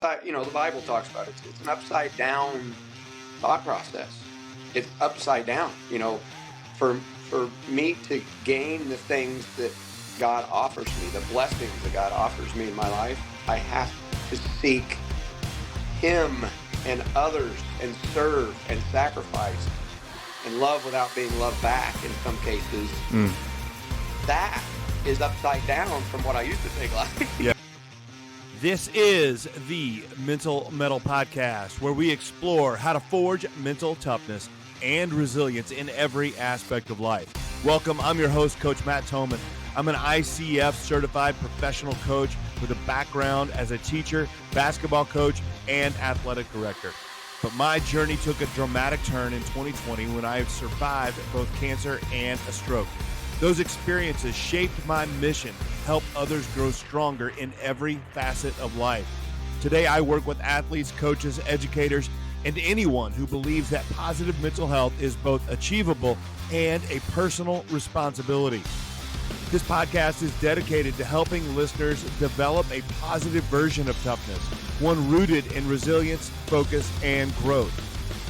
The Bible talks about it. It's an upside down thought process. It's upside down. For me to gain the things that God offers me, the blessings that God offers me in my life, I have to seek Him and others and serve and sacrifice and love without being loved back in some cases. That is upside down from what I used to think like. Yeah. This is the Mental Mettle Podcast, where we explore how to forge mental toughness and resilience in every aspect of life. Welcome, I'm your host, Coach Matt Thomann. I'm an ICF certified professional coach with a background as a teacher, basketball coach, and athletic director. But my journey took a dramatic turn in 2020 when I survived both cancer and a stroke. Those experiences shaped my mission, help others grow stronger in every facet of life. Today, I work with athletes, coaches, educators, and anyone who believes that positive mental health is both achievable and a personal responsibility. This podcast is dedicated to helping listeners develop a positive version of toughness, one rooted in resilience, focus, and growth.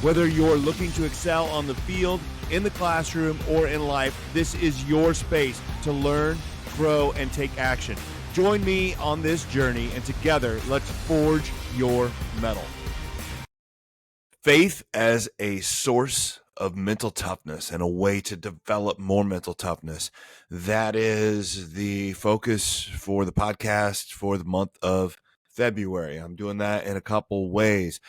Whether you're looking to excel on the field, in the classroom, or in life, this is your space to learn, grow, and take action. Join me on this journey, and together, let's forge your mettle. Faith as a source of mental toughness and a way to develop more mental toughness. That is the focus for the podcast for the month of February. I'm doing that in a couple ways.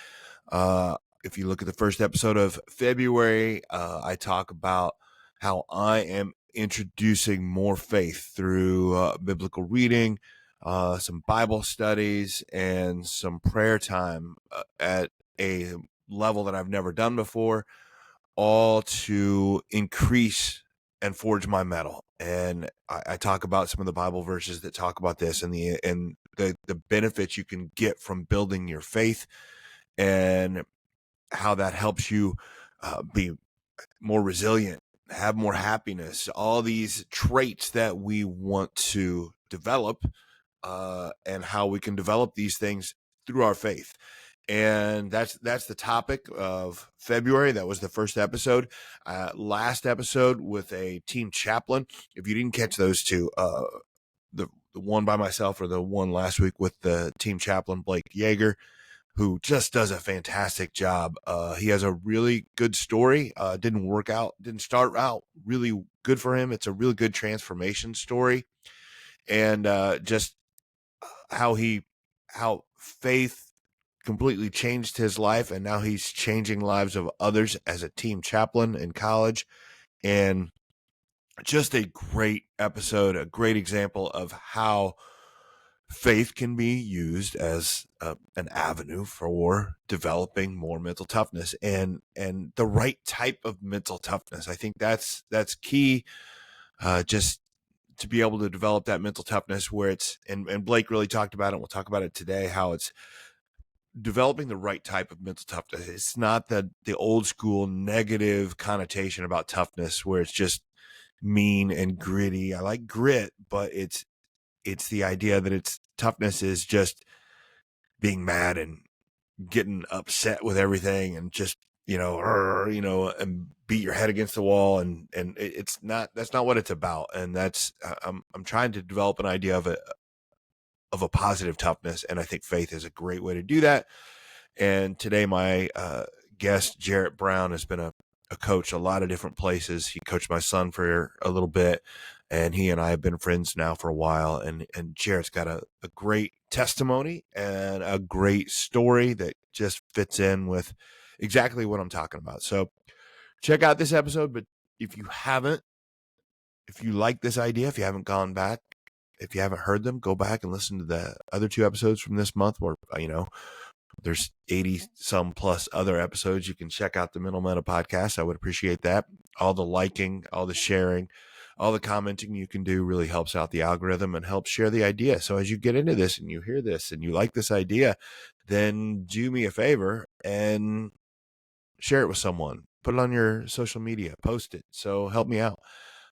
If you look at the first episode of February, I talk about how I am introducing more faith through biblical reading, some Bible studies, and some prayer time at a level that I've never done before, all to increase and forge my mettle. And I talk about some of the Bible verses that talk about this and the benefits you can get from building your faith and how that helps you be more resilient, have more happiness, all these traits that we want to develop, and how we can develop these things through our faith. And that's the topic of February. That was the first episode. Last episode with a team chaplain. If you didn't catch those two, the one by myself or the one last week with the team chaplain, Blake Yeager, who just does a fantastic job. He has a really good story. Didn't start out really good for him. It's a really good transformation story. And just how faith completely changed his life, and now he's changing lives of others as a team chaplain in college. And just a great episode, a great example of how faith can be used as an avenue for developing more mental toughness and the right type of mental toughness. I think that's key, just to be able to develop that mental toughness where it's, and Blake really talked about it. We'll talk about it today, how it's developing the right type of mental toughness. It's not the old school negative connotation about toughness where it's just mean and gritty. I like grit, but it's the idea that toughness is just being mad and getting upset with everything and just, and beat your head against the wall. And that's not what it's about. And that's, I'm trying to develop an idea of a positive toughness. And I think faith is a great way to do that. And today my guest, Jarrett Brown, has been a coach a lot of different places. He coached my son for a little bit, and he and I have been friends now for a while. And Jarrett's got a great testimony and a great story that just fits in with exactly what I'm talking about. So check out this episode. But if you like this idea, if you haven't gone back, if you haven't heard them, go back and listen to the other two episodes from this month where, there's 80 some plus other episodes. You can check out the Mental Mettle Podcast. I would appreciate that. All the liking, all the sharing, all the commenting you can do really helps out the algorithm and helps share the idea. So as you get into this and you hear this and you like this idea, then do me a favor and share it with someone. Put it on your social media, post it. So help me out.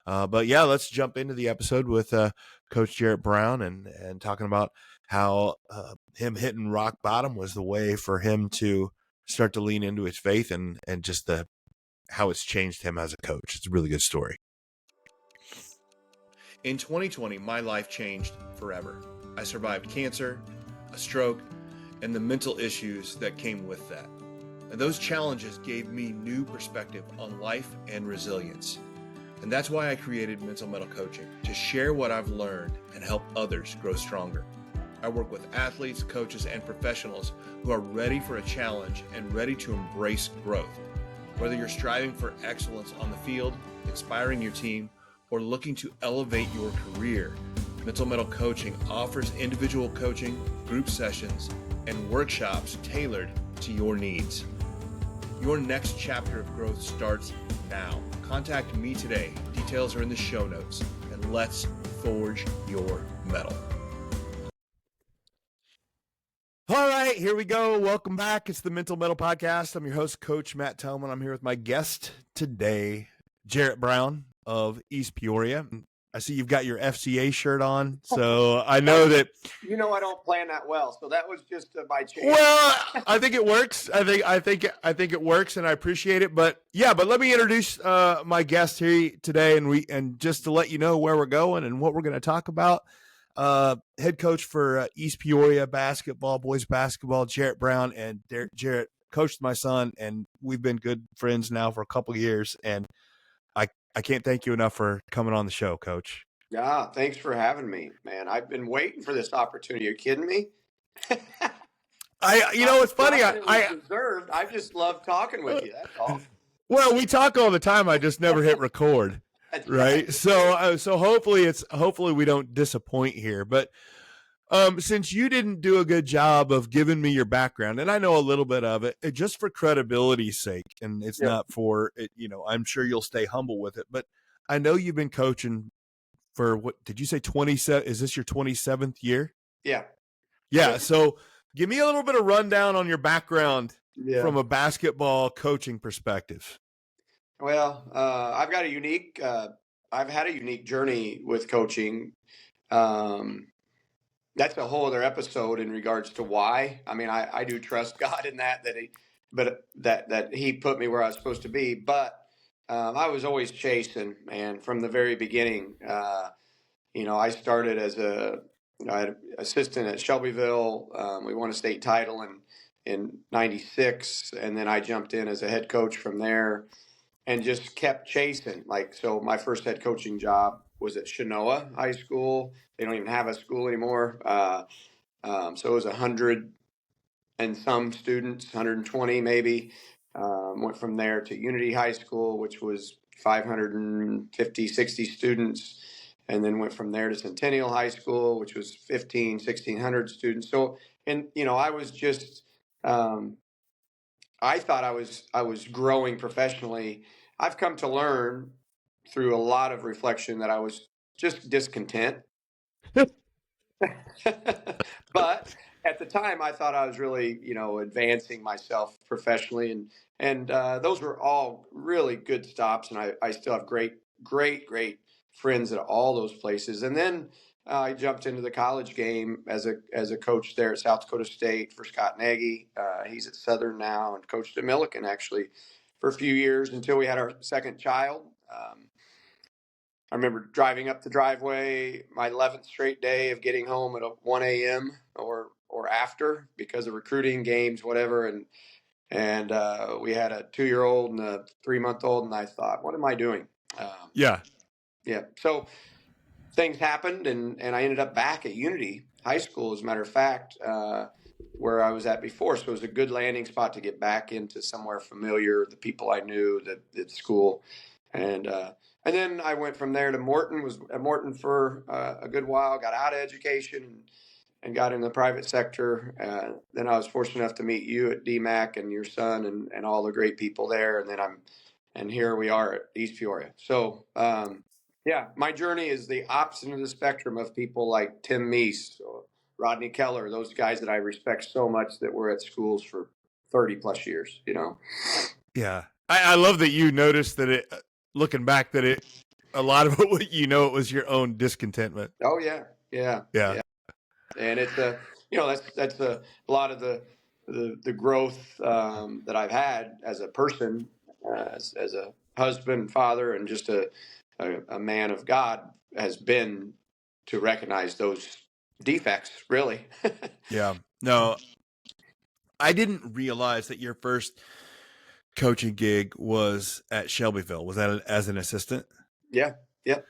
But yeah, let's jump into the episode with Coach Jarrett Brown, and talking about how him hitting rock bottom was the way for him to start to lean into his faith, and just how it's changed him as a coach. It's a really good story. In 2020, my life changed forever. I survived cancer, a stroke, and the mental issues that came with that. And those challenges gave me new perspective on life and resilience. And that's why I created Mental Mettle Coaching, to share what I've learned and help others grow stronger. I work with athletes, coaches, and professionals who are ready for a challenge and ready to embrace growth. Whether you're striving for excellence on the field, inspiring your team, or looking to elevate your career, Mental Mettle Coaching offers individual coaching, group sessions, and workshops tailored to your needs. Your next chapter of growth starts now. Contact me today. Details are in the show notes, and let's forge your mettle. All right, here we go. Welcome back. It's the Mental Mettle Podcast. I'm your host, Coach Matt Thomann. I'm here with my guest today, Jarrett Brown of East Peoria. I see you've got your FCA shirt on, so I know that. You know, I don't plan that well, so that was just by chance. Well, I think it works. I think it works, and I appreciate it. But yeah, let me introduce my guest here today, and just to let you know where we're going and what we're going to talk about. Head coach for East Peoria basketball, boys basketball, Jarrett Brown, and Jarrett coached my son, and we've been good friends now for a couple of years, and I can't thank you enough for coming on the show, Coach. Yeah, thanks for having me, man. I've been waiting for this opportunity. Are you kidding me? It's funny. I deserved. I just love talking with you. That's all. Well, we talk all the time. I just never hit record. Right. So hopefully we don't disappoint here. But since you didn't do a good job of giving me your background, and I know a little bit of it, just for credibility's sake, and it's not for it, I'm sure you'll stay humble with it. But I know you've been coaching for, what did you say, 27? Is this your 27th year? Yeah. Yeah. So give me a little bit of rundown on your background from a basketball coaching perspective. Well, I've had a unique journey with coaching. That's a whole other episode in regards to why. I mean, I do trust God in that he put me where I was supposed to be. But I was always chasing, man, from the very beginning. I started as I had assistant at Shelbyville. We won a state title in '96, and then I jumped in as a head coach from there, and just kept chasing. So my first head coaching job was at Chenoa High School. They don't even have a school anymore. So it was 100 and some students, 120 maybe. Went from there to Unity High School, which was 550, 60 students. And then went from there to Centennial High School, which was 1,600 students. So, I was just, I thought I was growing professionally. I've come to learn through a lot of reflection that I was just discontent. But at the time, I thought I was really, advancing myself professionally, and those were all really good stops, and I still have great friends at all those places. And then I jumped into the college game as a coach there at South Dakota State for Scott Nagy. He's at Southern now, and coached at Millikan actually for a few years until we had our second child. I remember driving up the driveway my 11th straight day of getting home at 1 a.m. or after because of recruiting games, whatever. And we had a 2-year-old and a 3-month-old, and I thought, what am I doing? Yeah. So things happened, and I ended up back at Unity High School, as a matter of fact, where I was at before. So it was a good landing spot to get back into somewhere familiar, the people I knew, the school. And then I went from there to Morton, was at Morton for a good while, got out of education and got in the private sector. Then I was fortunate enough to meet you at DMAC and your son and all the great people there. And here we are at East Peoria. So, my journey is the opposite of the spectrum of people like Tim Meese or Rodney Keller, those guys that I respect so much that were at schools for 30 plus years, Yeah. I love that you noticed that looking back, that a lot of it, it was your own discontentment. Oh yeah, yeah, Yeah. yeah. And it's that's a lot of the growth that I've had as a person, as a husband, father, and just a man of God has been to recognize those defects. Really. Yeah. No, I didn't realize that your first coaching gig was at Shelbyville. Was that as an assistant? Yeah. Yep.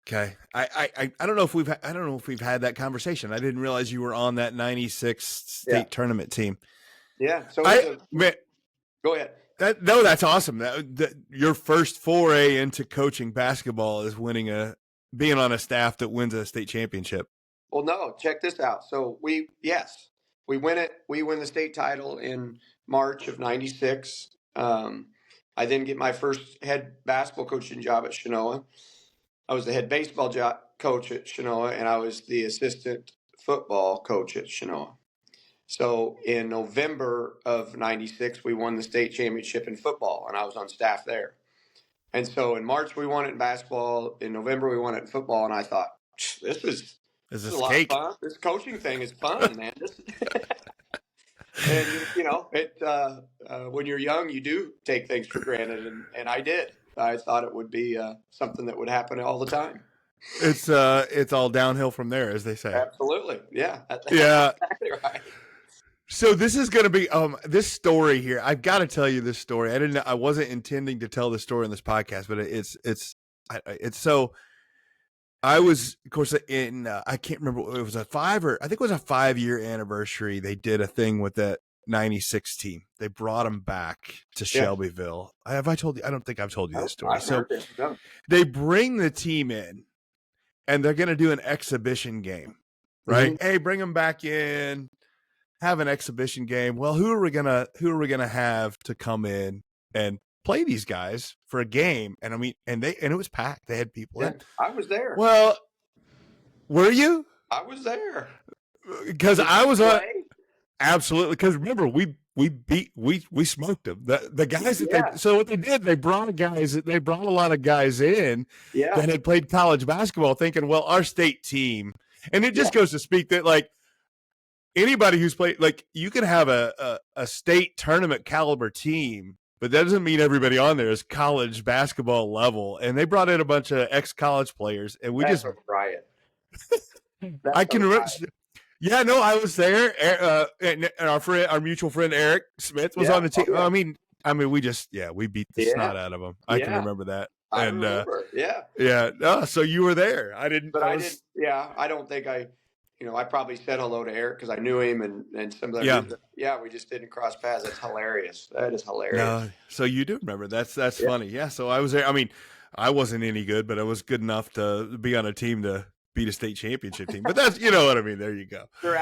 Okay. I don't know if we've had that conversation. I didn't realize you were on that 96 state tournament team. Yeah. So go ahead. That's awesome. Your first foray into coaching basketball is being on a staff that wins a state championship. Well, no, check this out. So we win it. We win the state title in March of '96. I then get my first head basketball coaching job at Chenoa. I was the head baseball coach at Chenoa, and I was the assistant football coach at Chenoa. So in November of '96, we won the state championship in football, and I was on staff there. And so in March, we won it in basketball. In November, we won it in football, and I thought, this is a lot of fun. This coaching thing is fun, man. And when you're young, you do take things for granted, and I did. I thought it would be something that would happen all the time. It's all downhill from there, as they say. Absolutely, yeah, yeah, exactly right. So this is going to be this story here. I've got to tell you this story. I wasn't intending to tell the story in this podcast, but it's so. I was, of course, in I can't remember. It was a 5-year anniversary. They did a thing with that '96 team. They brought them back to Shelbyville. Have I told you? I don't think I've told you this story. So they bring the team in, and they're going to do an exhibition game, right? Mm-hmm. Hey, bring them back in. Have an exhibition game. Well, who are we gonna have to come in and play these guys for a game? And I mean, and it was packed. They had people in. I was there. Well, were you? I was there because I was on. Absolutely, because remember we smoked them. The guys that so what they did, they brought a lot of guys in that had played college basketball, thinking, well, our state team, and it just goes to speak that like. Anybody who's played, like, you can have a state tournament caliber team, but that doesn't mean everybody on there is college basketball level. And they brought in a bunch of ex-college players, and That's a riot. I can remember. Yeah, no, I was there. And our mutual friend Eric Smith was on the team. I mean, we beat the snot out of them. I can remember that. I remember. So you were there. I didn't. But I didn't. Yeah, I don't think I. I probably said hello to Eric because I knew him and some of the we just didn't cross paths. That's hilarious. That is hilarious. No, so you do remember. That's funny. Yeah, so I was there. I mean, I wasn't any good, but I was good enough to be on a team to beat a state championship team. But that's, what I mean. There you go. They're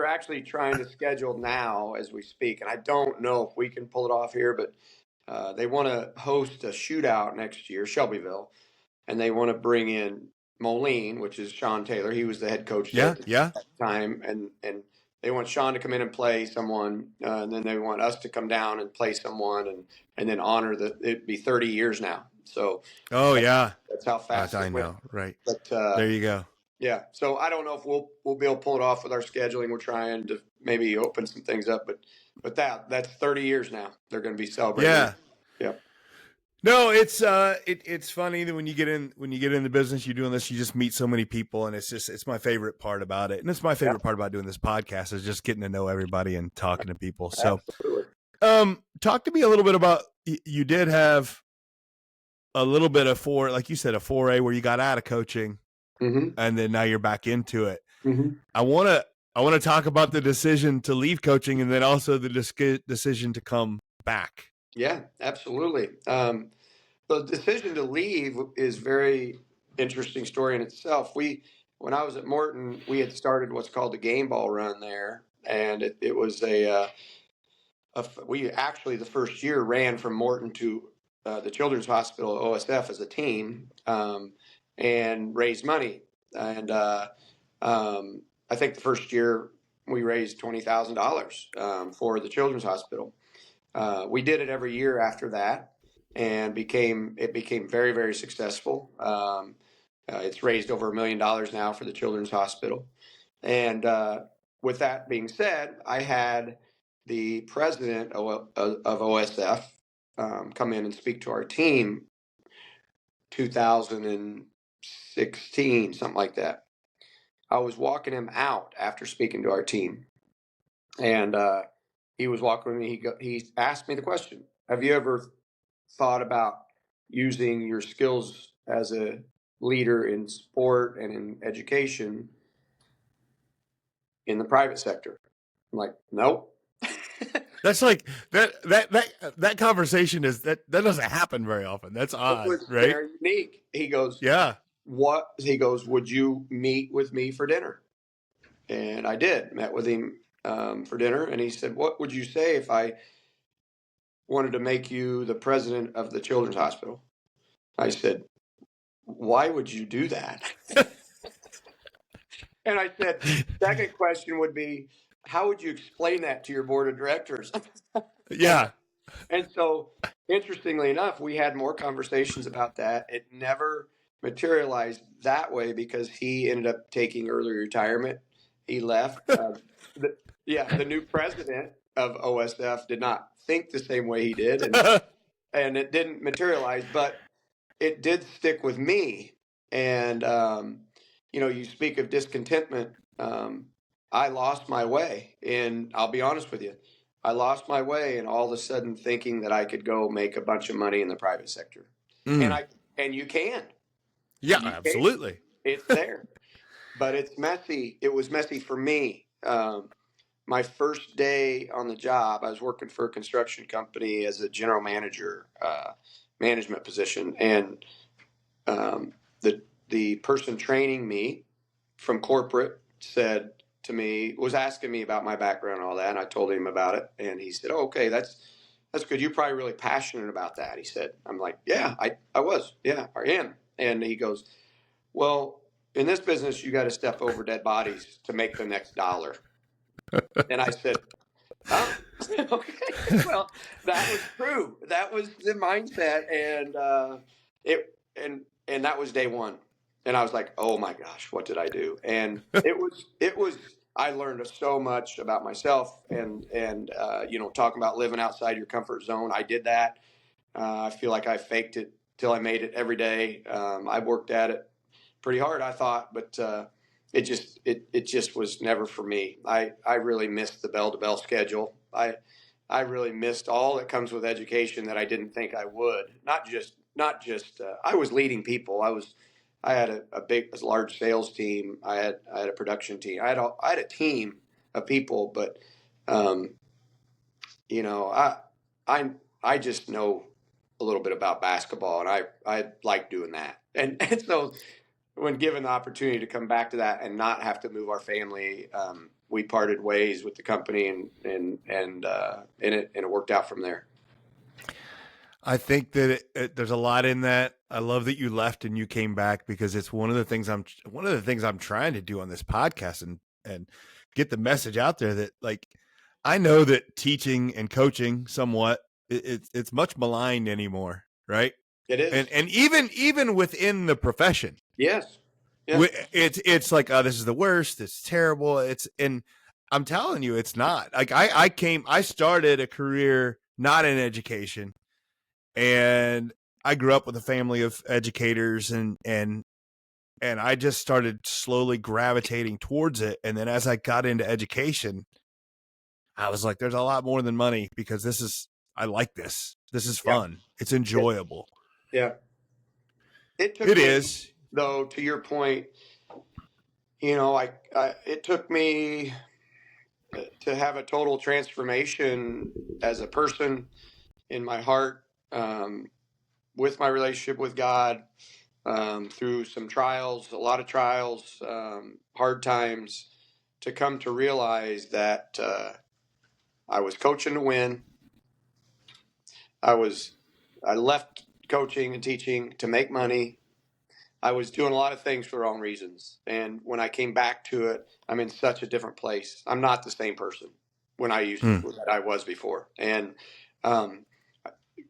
actually trying to schedule now as we speak, and I don't know if we can pull it off here, but they want to host a shootout next year, Shelbyville, and they want to bring in Moline, which is Sean Taylor. He was the head coach at the time. And they want Sean to come in and play someone. And then they want us to come down and play someone and then honor it'd be 30 years now. So, that's how fast I know. Right. But, there you go. Yeah. So I don't know if we'll be able to pull it off with our scheduling. We're trying to maybe open some things up, but that's 30 years now. They're going to be celebrating. Yeah. Yeah. No, it's funny that when you get in the business, you're doing this, you just meet so many people, and it's my favorite part about it, and it's my favorite part about doing this podcast is just getting to know everybody and talking to people. So, talk to me a little bit about you did have a little bit of like you said, a foray where you got out of coaching, and then now you're back into it. Mm-hmm. I want to talk about the decision to leave coaching, and then also the decision to come back. Yeah, absolutely. The decision to leave is very interesting story in itself. When I was at Morton, we had started what's called the game ball run there, and it was we actually the first year ran from Morton to the Children's Hospital OSF as a team and raised money. And I think the first year we raised $20,000 for the Children's Hospital. We did it every year after that. and it became very, very successful. It's raised over $1 million now for the Children's Hospital. And with that being said, I had the president of OSF come in and speak to our team 2016, something like that. I was walking him out after speaking to our team, and he was walking with me. He asked me the question, have you ever thought about using your skills as a leader in sport and in education in the private sector? I'm like, nope. That's like that conversation that doesn't happen very often. That's It odd, was right? very unique. He goes, Yeah. what? He goes, would you meet with me for dinner? And I did, met with him for dinner. And he said, what would you say if I wanted to make you the president of the Children's Hospital? I said, why would you do that? And I said, second question would be, how would you explain that to your board of directors? Yeah. And so, interestingly enough, we had more conversations about that. It never materialized that way because he ended up taking early retirement. He left. The new president of OSF did not think the same way he did, and it didn't materialize. But it did stick with me. And you speak of discontentment. I lost my way, and I'll be honest with you. I lost my way, and all of a sudden thinking that I could go make a bunch of money in the private sector, and you can. Yeah, You can. absolutely. It's there, but it's messy. It was messy for me. My first day on the job, I was working for a construction company as a general manager, management position, and the person training me from corporate was asking me about my background and all that, and I told him about it, and he said, "Oh, okay, that's good. You're probably really passionate about that." He said. I'm like, "Yeah, I was. Yeah, I am." And he goes, "Well, in this business, you got to step over dead bodies to make the next dollar." And I said, "Oh, okay. Well, that was true. That was the mindset, and and that was day one." And I was like, "Oh my gosh, what did I do?" And it was. I learned so much about myself, and talking about living outside your comfort zone. I did that. I feel like I faked it till I made it every day. I worked at it pretty hard, I thought, but it just was never for me. I really missed the bell to bell schedule. I really missed all that comes with education that I didn't think I would. Not just. I was leading people. I had a large sales team. I had a production team. I had a team of people, but um, you know, I just know a little bit about basketball, and I like doing that. And so when given the opportunity to come back to that and not have to move our family, we parted ways with the company, and it worked out from there. I think that there's a lot in that. I love that you left and you came back, because it's one of the things I'm trying to do on this podcast and get the message out there that, like, I know that teaching and coaching somewhat it's much maligned anymore, right? It is. And even within the profession. Yes. It's like, oh, this is the worst. It's terrible. And I'm telling you, it's not. Like I started a career not in education, and I grew up with a family of educators, and I just started slowly gravitating towards it. And then as I got into education, I was like, there's a lot more than money, because I like this. This is fun. It's enjoyable. Yeah. It is. Though, to your point, it took me to have a total transformation as a person, in my heart, with my relationship with God, through some trials, a lot of trials, hard times, to come to realize that I was coaching to win. I left coaching and teaching to make money. I was doing a lot of things for the wrong reasons. And when I came back to it, I'm in such a different place. I'm not the same person that I was before. And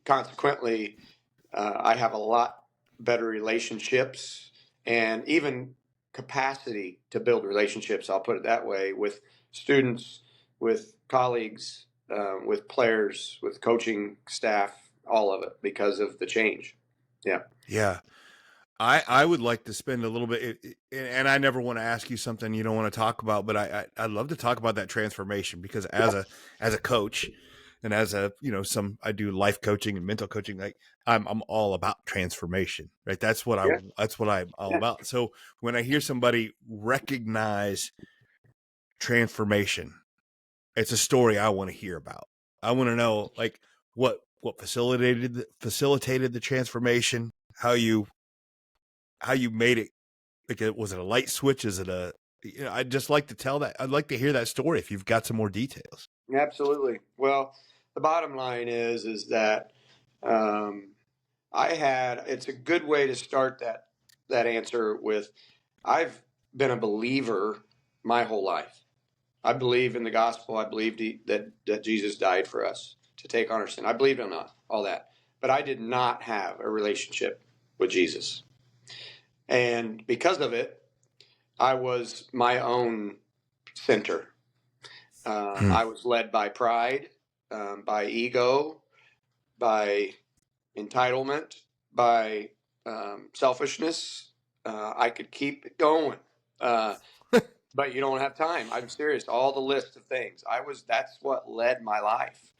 consequently, I have a lot better relationships and even capacity to build relationships. I'll put it that way, with students, with colleagues, with players, with coaching staff, all of it, because of the change. Yeah. Yeah. I would like to spend a little bit, and I never want to ask you something you don't want to talk about, but I'd love to talk about that transformation, because as a coach, and as a, I do life coaching and mental coaching, like I'm all about transformation, right? That's what Yeah. I'm all Yeah. about. So when I hear somebody recognize transformation, it's a story I want to hear about. I want to know, like, what facilitated the transformation, how you made it. Like, was it a light switch? Is it I'd just like to tell that. I'd like to hear that story if you've got some more details. Absolutely. Well, the bottom line is that it's a good way to start that answer with, I've been a believer my whole life. I believe in the gospel. I believed that Jesus died for us to take on our sin. I believed in all that, but I did not have a relationship with Jesus. And because of it, I was my own center. I was led by pride, by ego, by entitlement, by selfishness. I could keep it going, but you don't have time. I'm serious. All the list of things. That's what led my life.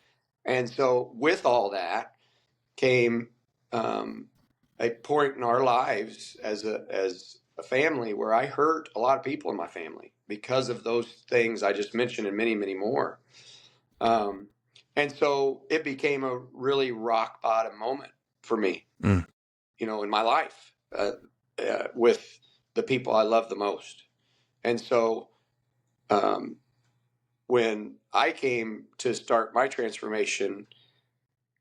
And so with all that came a point in our lives as a family where I hurt a lot of people in my family because of those things I just mentioned, and many, many more. And so it became a really rock bottom moment for me, in my life, with the people I love the most. And so when I came to start my transformation,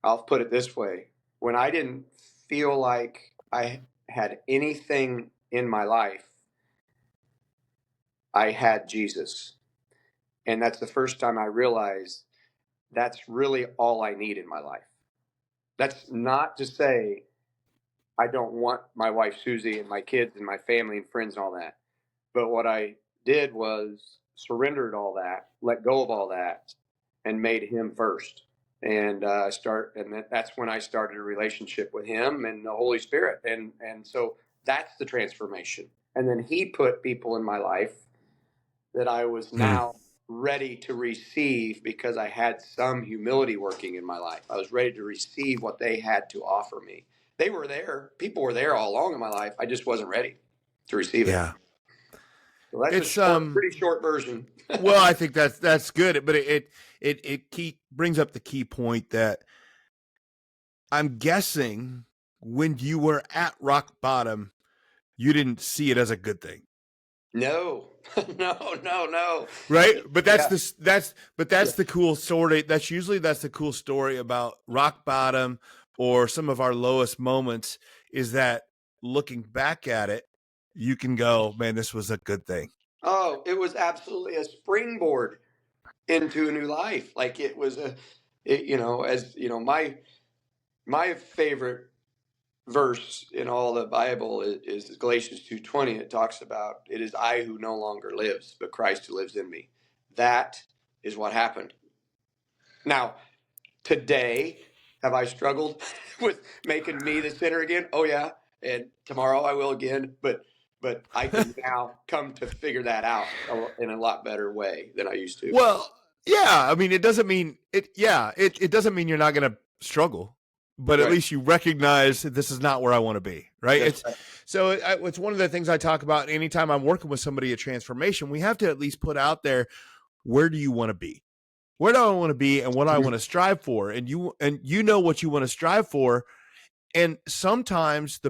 I'll put it this way: when I didn't feel like I had anything in my life, I had Jesus. And that's the first time I realized that's really all I need in my life. That's not to say I don't want my wife Susie and my kids and my family and friends and all that. But what I did was surrendered all that, let go of all that, and made him first. And that's when I started a relationship with him and the Holy Spirit. And so that's the transformation. And then he put people in my life that I was now ready to receive, because I had some humility working in my life. I was ready to receive what they had to offer me. They were there. People were there all along in my life. I just wasn't ready to receive it. So that's pretty short version. Well, I think that's good, but it brings up the key point that I'm guessing when you were at rock bottom, you didn't see it as a good thing. No. Right. But that's the cool story. That's the cool story about rock bottom, or some of our lowest moments, is that looking back at it, you can go, man, this was a good thing. Oh, it was absolutely a springboard into a new life. Like it was my favorite verse in all the Bible is Galatians 2:20. It talks about, it is I who no longer lives, but Christ who lives in me. That is what happened. Now, today, have I struggled with making me the sinner again? Oh yeah. And tomorrow I will again, but I can now come to figure that out in a lot better way than I used to. Well, yeah, I mean, it doesn't mean it doesn't mean you're not going to struggle, but at least you recognize that this is not where I want to be, right? So it's one of the things I talk about anytime I'm working with somebody at transformation. We have to at least put out there, where do you want to be? Where do I want to be, and what I want to strive for? And you know what you want to strive for. And sometimes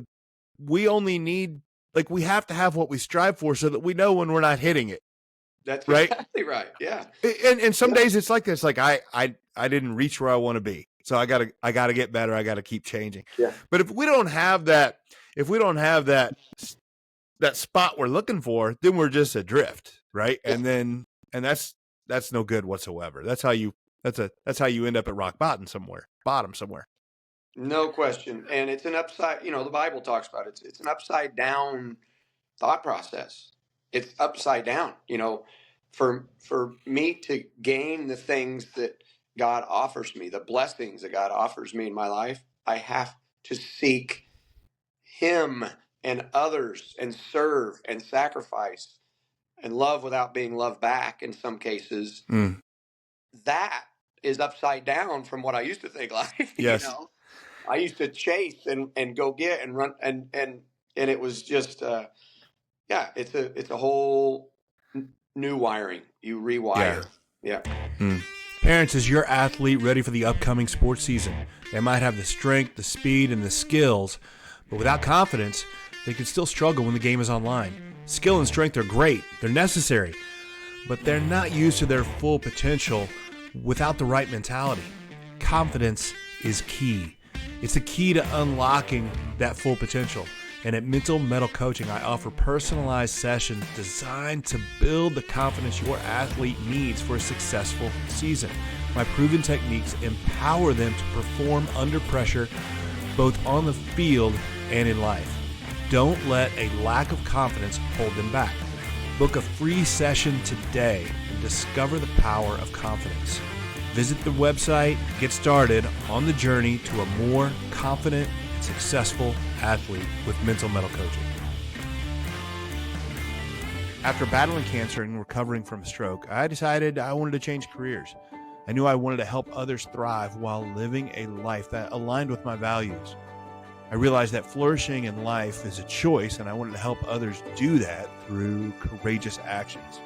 we only need, like, we have to have what we strive for so that we know when we're not hitting it. That's right. Exactly right. Yeah. And some days it's like this, like I didn't reach where I want to be. So I gotta get better. I gotta keep changing. Yeah. But if we don't have that spot we're looking for, then we're just adrift, right? Yeah. And that's no good whatsoever. That's how you end up at rock bottom somewhere. No question. And it's an upside, the Bible talks about it. It's an upside down thought process. It's upside down, for me to gain the things that God offers me, the blessings that God offers me in my life, I have to seek him and others and serve and sacrifice and love without being loved back in some cases. That is upside down from what I used to think life. Yes. I used to chase and go get and run and it was just it's a whole new wiring. You rewire. Yeah. Parents, is your athlete ready for the upcoming sports season? They might have the strength, the speed, and the skills, but without confidence, they could still struggle when the game is online. Skill and strength are great. They're necessary, but they're not used to their full potential without the right mentality. Confidence is key. It's the key to unlocking that full potential. And at Mental Mettle Coaching, I offer personalized sessions designed to build the confidence your athlete needs for a successful season. My proven techniques empower them to perform under pressure, both on the field and in life. Don't let a lack of confidence hold them back. Book a free session today and discover the power of confidence. Visit the website, get started on the journey to a more confident and successful athlete with Mental Mettle Coaching. After battling cancer and recovering from a stroke, I decided I wanted to change careers. I knew I wanted to help others thrive while living a life that aligned with my values. I realized that flourishing in life is a choice, and I wanted to help others do that through courageous actions.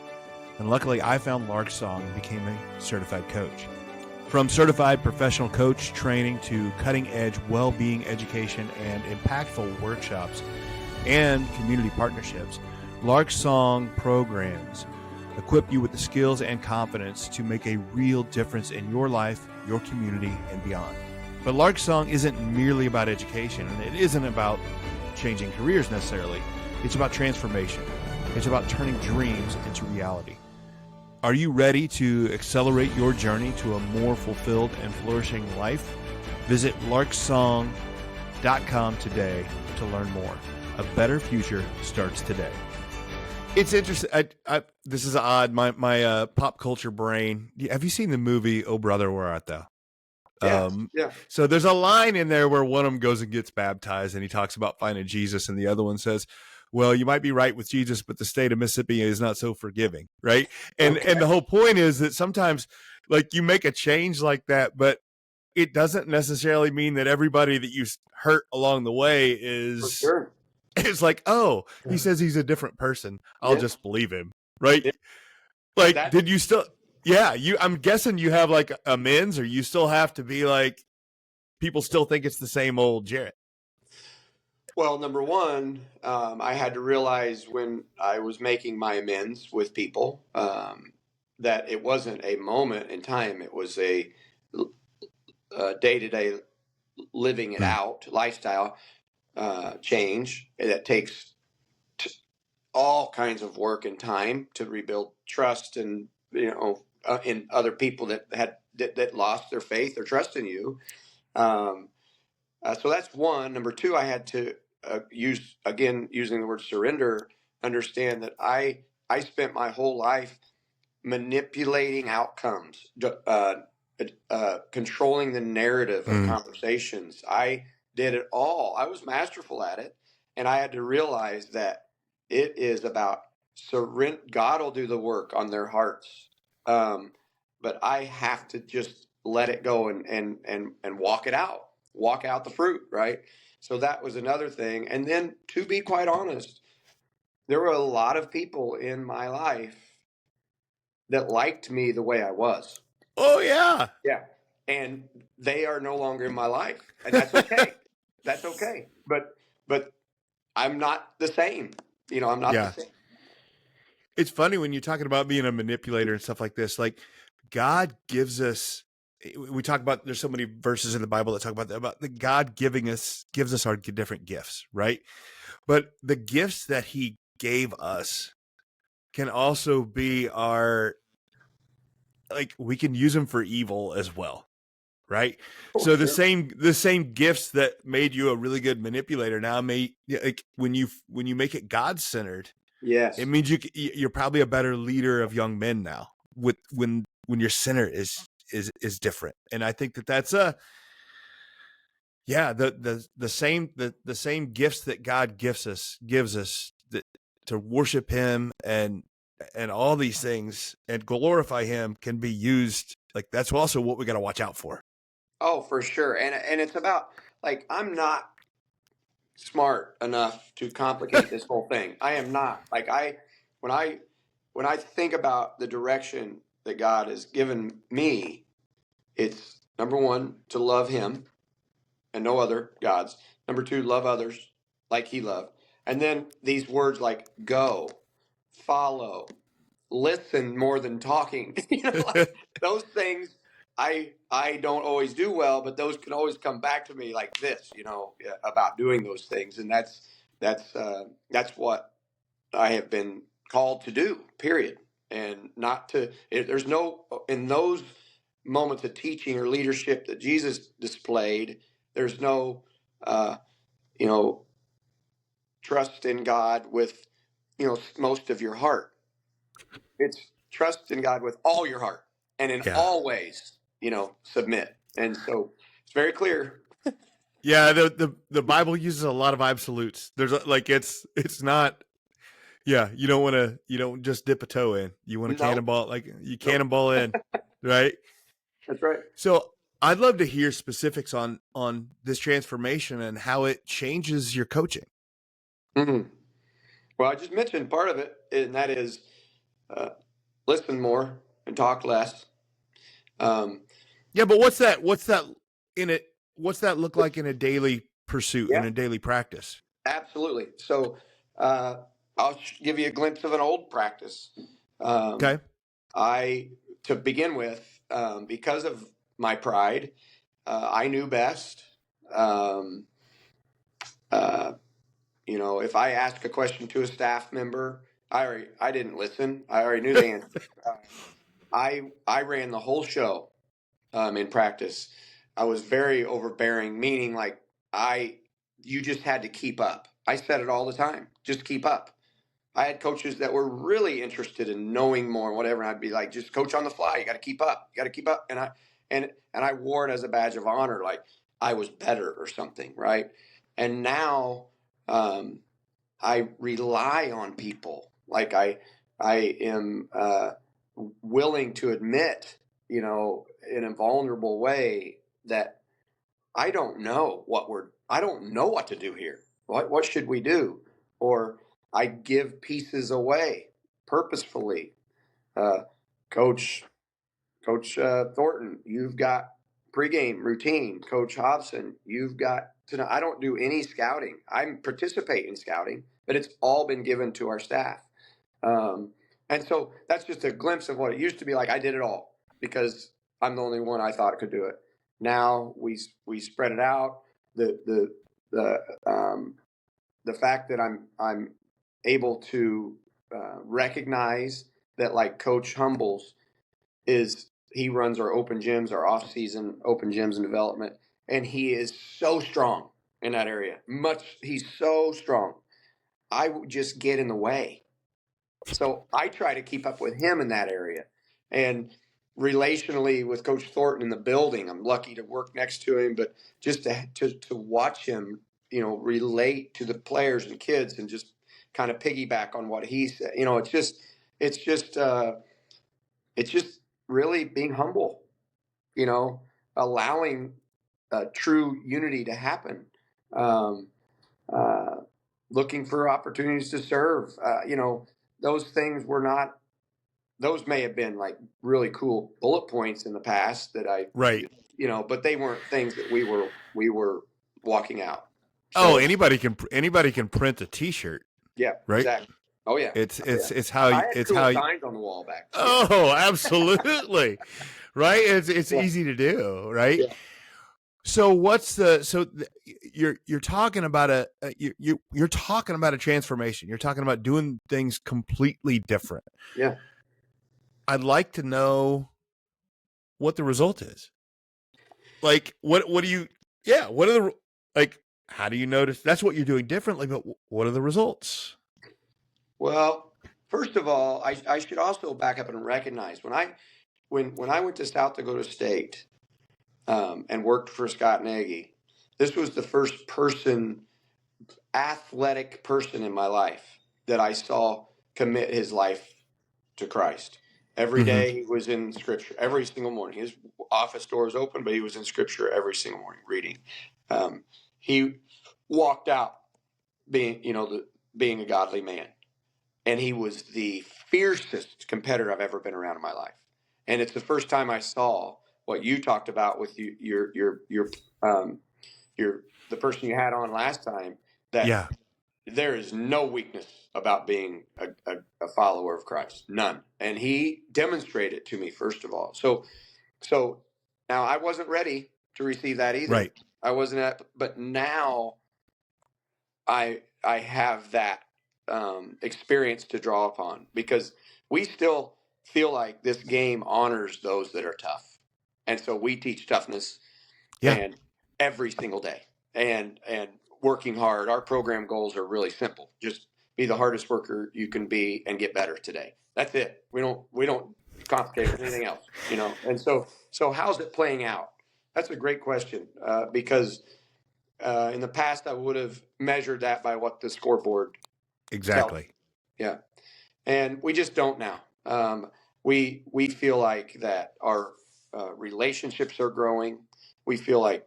And luckily, I found Lark's Song and became a certified coach. From certified professional coach training to cutting-edge well-being education and impactful workshops and community partnerships, Lark's Song programs equip you with the skills and confidence to make a real difference in your life, your community, and beyond. But Lark's Song isn't merely about education, and it isn't about changing careers necessarily. It's about transformation. It's about turning dreams into reality. Are you ready to accelerate your journey to a more fulfilled and flourishing life? Visit larksong.com today to learn more. A better future starts today. It's interesting. This is odd. My pop culture brain. Have you seen the movie Oh Brother, Where Art Thou? Yeah. So there's a line in there where one of them goes and gets baptized, and he talks about finding Jesus, and the other one says, well, you might be right with Jesus, but the state of Mississippi is not so forgiving, right? And the whole point is that sometimes, like, you make a change like that, but it doesn't necessarily mean that everybody that you hurt along the way is, For sure. is like, oh, he says he's a different person. I'll just believe him, right? Yeah. Like, did you still... Yeah, I'm guessing you have like amends, or you still have to be like, people still think it's the same old Jarrett. Well, number one, I had to realize when I was making my amends with people that it wasn't a moment in time. It was a day-to-day living it out lifestyle change that takes all kinds of work and time to rebuild trust and, in other people that lost their faith or trust in you. So that's one. Number two, I had to using the word surrender, understand that I spent my whole life manipulating outcomes, controlling the narrative of conversations. I did it all. I was masterful at it, and I had to realize that it is about surrender. God will do the work on their hearts, but I have to just let it go and walk it out. Walk out the fruit, right? So that was another thing. And then, to be quite honest, there were a lot of people in my life that liked me the way I was. Oh, yeah. Yeah. And they are no longer in my life. And that's okay. That's okay. But I'm not the same. I'm not the same. It's funny when you're talking about being a manipulator and stuff like this. Like, God gives us... We talk about, there's so many verses in the Bible that talk about the God gives us our different gifts, right? But the gifts that he gave us can also be we can use them for evil as well, right? Oh, So sure. the same gifts that made you a really good manipulator now like when you make it God-centered, Yes. it means you're probably a better leader of young men now with when your center is different. And I think that's the same gifts that God gives us that, to worship him and all these things and glorify him, can be used. Like, that's also what we got to watch out for. Oh, for sure. And it's about, like, I'm not smart enough to complicate this whole thing. I am not. Like, when I think about the direction that God has given me, it's number one, to love him and no other gods. Number two, love others like he loved. And then these words like go, follow, listen more than talking. Like those things I don't always do well, but those can always come back to me like this, about doing those things. And that's what I have been called to do, period. And not to, there's no, in those moments of teaching or leadership that Jesus displayed, there's no, uh, you know, trust in God with, most of your heart. It's trust in God with all your heart and in all ways, submit. And so it's very clear. Yeah. The Bible uses a lot of absolutes. There's it's not, yeah. You don't just dip a toe in. You want to No, cannonball, like you no, cannonball in, right? that's right. So I'd love to hear specifics on this transformation and how it changes your coaching. Mm-hmm. Well, I just mentioned part of it, and that is listen more and talk less. Yeah, but what's that in it? What's that look like in a daily pursuit, in Yeah, a daily practice? absolutely. So I'll give you a glimpse of an old practice. Okay. To begin with, because of my pride, I knew best. Um, if I ask a question to a staff member, I didn't listen. I already knew the answer. I ran the whole show in practice. I was very overbearing, meaning like you just had to keep up. I said it all the time, just keep up. I had coaches that were really interested in knowing more and whatever. And I'd be like, just coach on the fly. You got to keep up. You got to keep up. And I wore it as a badge of honor, like I was better or something, right? And now I rely on people. Like I am willing to admit, in a vulnerable way that I don't know I don't know what to do here. What should we do? Or I give pieces away purposefully. Uh, Coach Thornton, you've got pregame routine. Coach Hobson, you've got I don't do any scouting. I participate in scouting, but it's all been given to our staff. And so that's just a glimpse of what it used to be like. I did it all because I'm the only one I thought could do it. Now we spread it out. The fact that I'm able to recognize that, like Coach Humbles he runs our open gyms, our off season open gyms and development, and he is so strong in that area. He's so strong. I would just get in the way. So I try to keep up with him in that area. And relationally with Coach Thornton in the building, I'm lucky to work next to him, but just to watch him, relate to the players and kids and just kind of piggyback on what he said. It's just really being humble, allowing true unity to happen. Um, Looking for opportunities to serve. Those things those may have been like really cool bullet points in the past that Right. But they weren't things that we were walking out. So, anybody can print a T-shirt. Yeah, right. Exactly. Oh yeah. It's how I had it's cool how you, signs on the wall back. Oh, absolutely. Right. It's easy to do. Right. Yeah. So you're talking about you're talking about a transformation. You're talking about doing things completely different. Yeah. I'd like to know what the result is. Like, what do you, yeah, what are the, like, how do you notice? That's what you're doing differently, but what are the results? Well, first of all, I should also back up and recognize when I went to South Dakota State and worked for Scott Nagy, this was the first athletic person in my life that I saw commit his life to Christ. Every day he was in Scripture, every single morning. His office door was open, but he was in Scripture every single morning reading. He walked out being a godly man, and he was the fiercest competitor I've ever been around in my life. And it's the first time I saw what you talked about with the person you had on last time, that there is no weakness about being a follower of Christ, none. And he demonstrated it to me, first of all. So now I wasn't ready to receive that either. Right. I wasn't but now I have that experience to draw upon, because we still feel like this game honors those that are tough. And so we teach toughness and every single day, and working hard. Our program goals are really simple. Just be the hardest worker you can be and get better today. That's it. We don't complicate anything else, And so how's it playing out? That's a great question, because in the past I would have measured that by what the scoreboard tells. Yeah. And we just don't now. We feel like that our relationships are growing. We feel like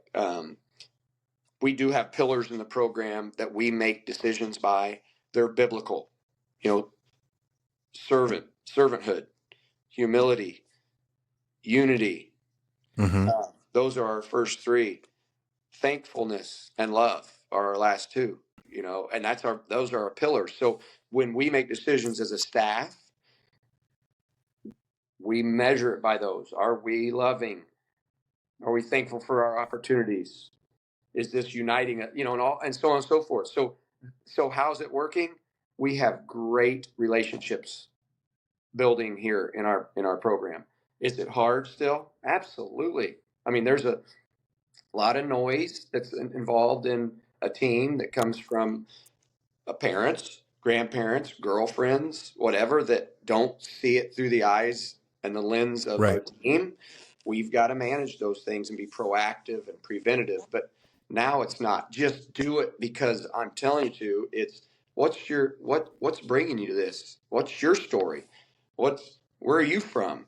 we do have pillars in the program that we make decisions by. They're biblical, servanthood, humility, unity. Those are our first three. Thankfulness and love are our last two, and those are our pillars. So when we make decisions as a staff, we measure it by those. Are we loving? Are we thankful for our opportunities? Is this uniting, and so on and so forth. So how's it working? We have great relationships building here in our program. Is it hard still? Absolutely. I mean, there's a lot of noise that's involved in a team that comes from parents, grandparents, girlfriends, whatever, that don't see it through the eyes and the lens of a team. We've got to manage those things and be proactive and preventative. But now it's not just do it because I'm telling you to. It's what's bringing you to this? What's your story? Where are you from?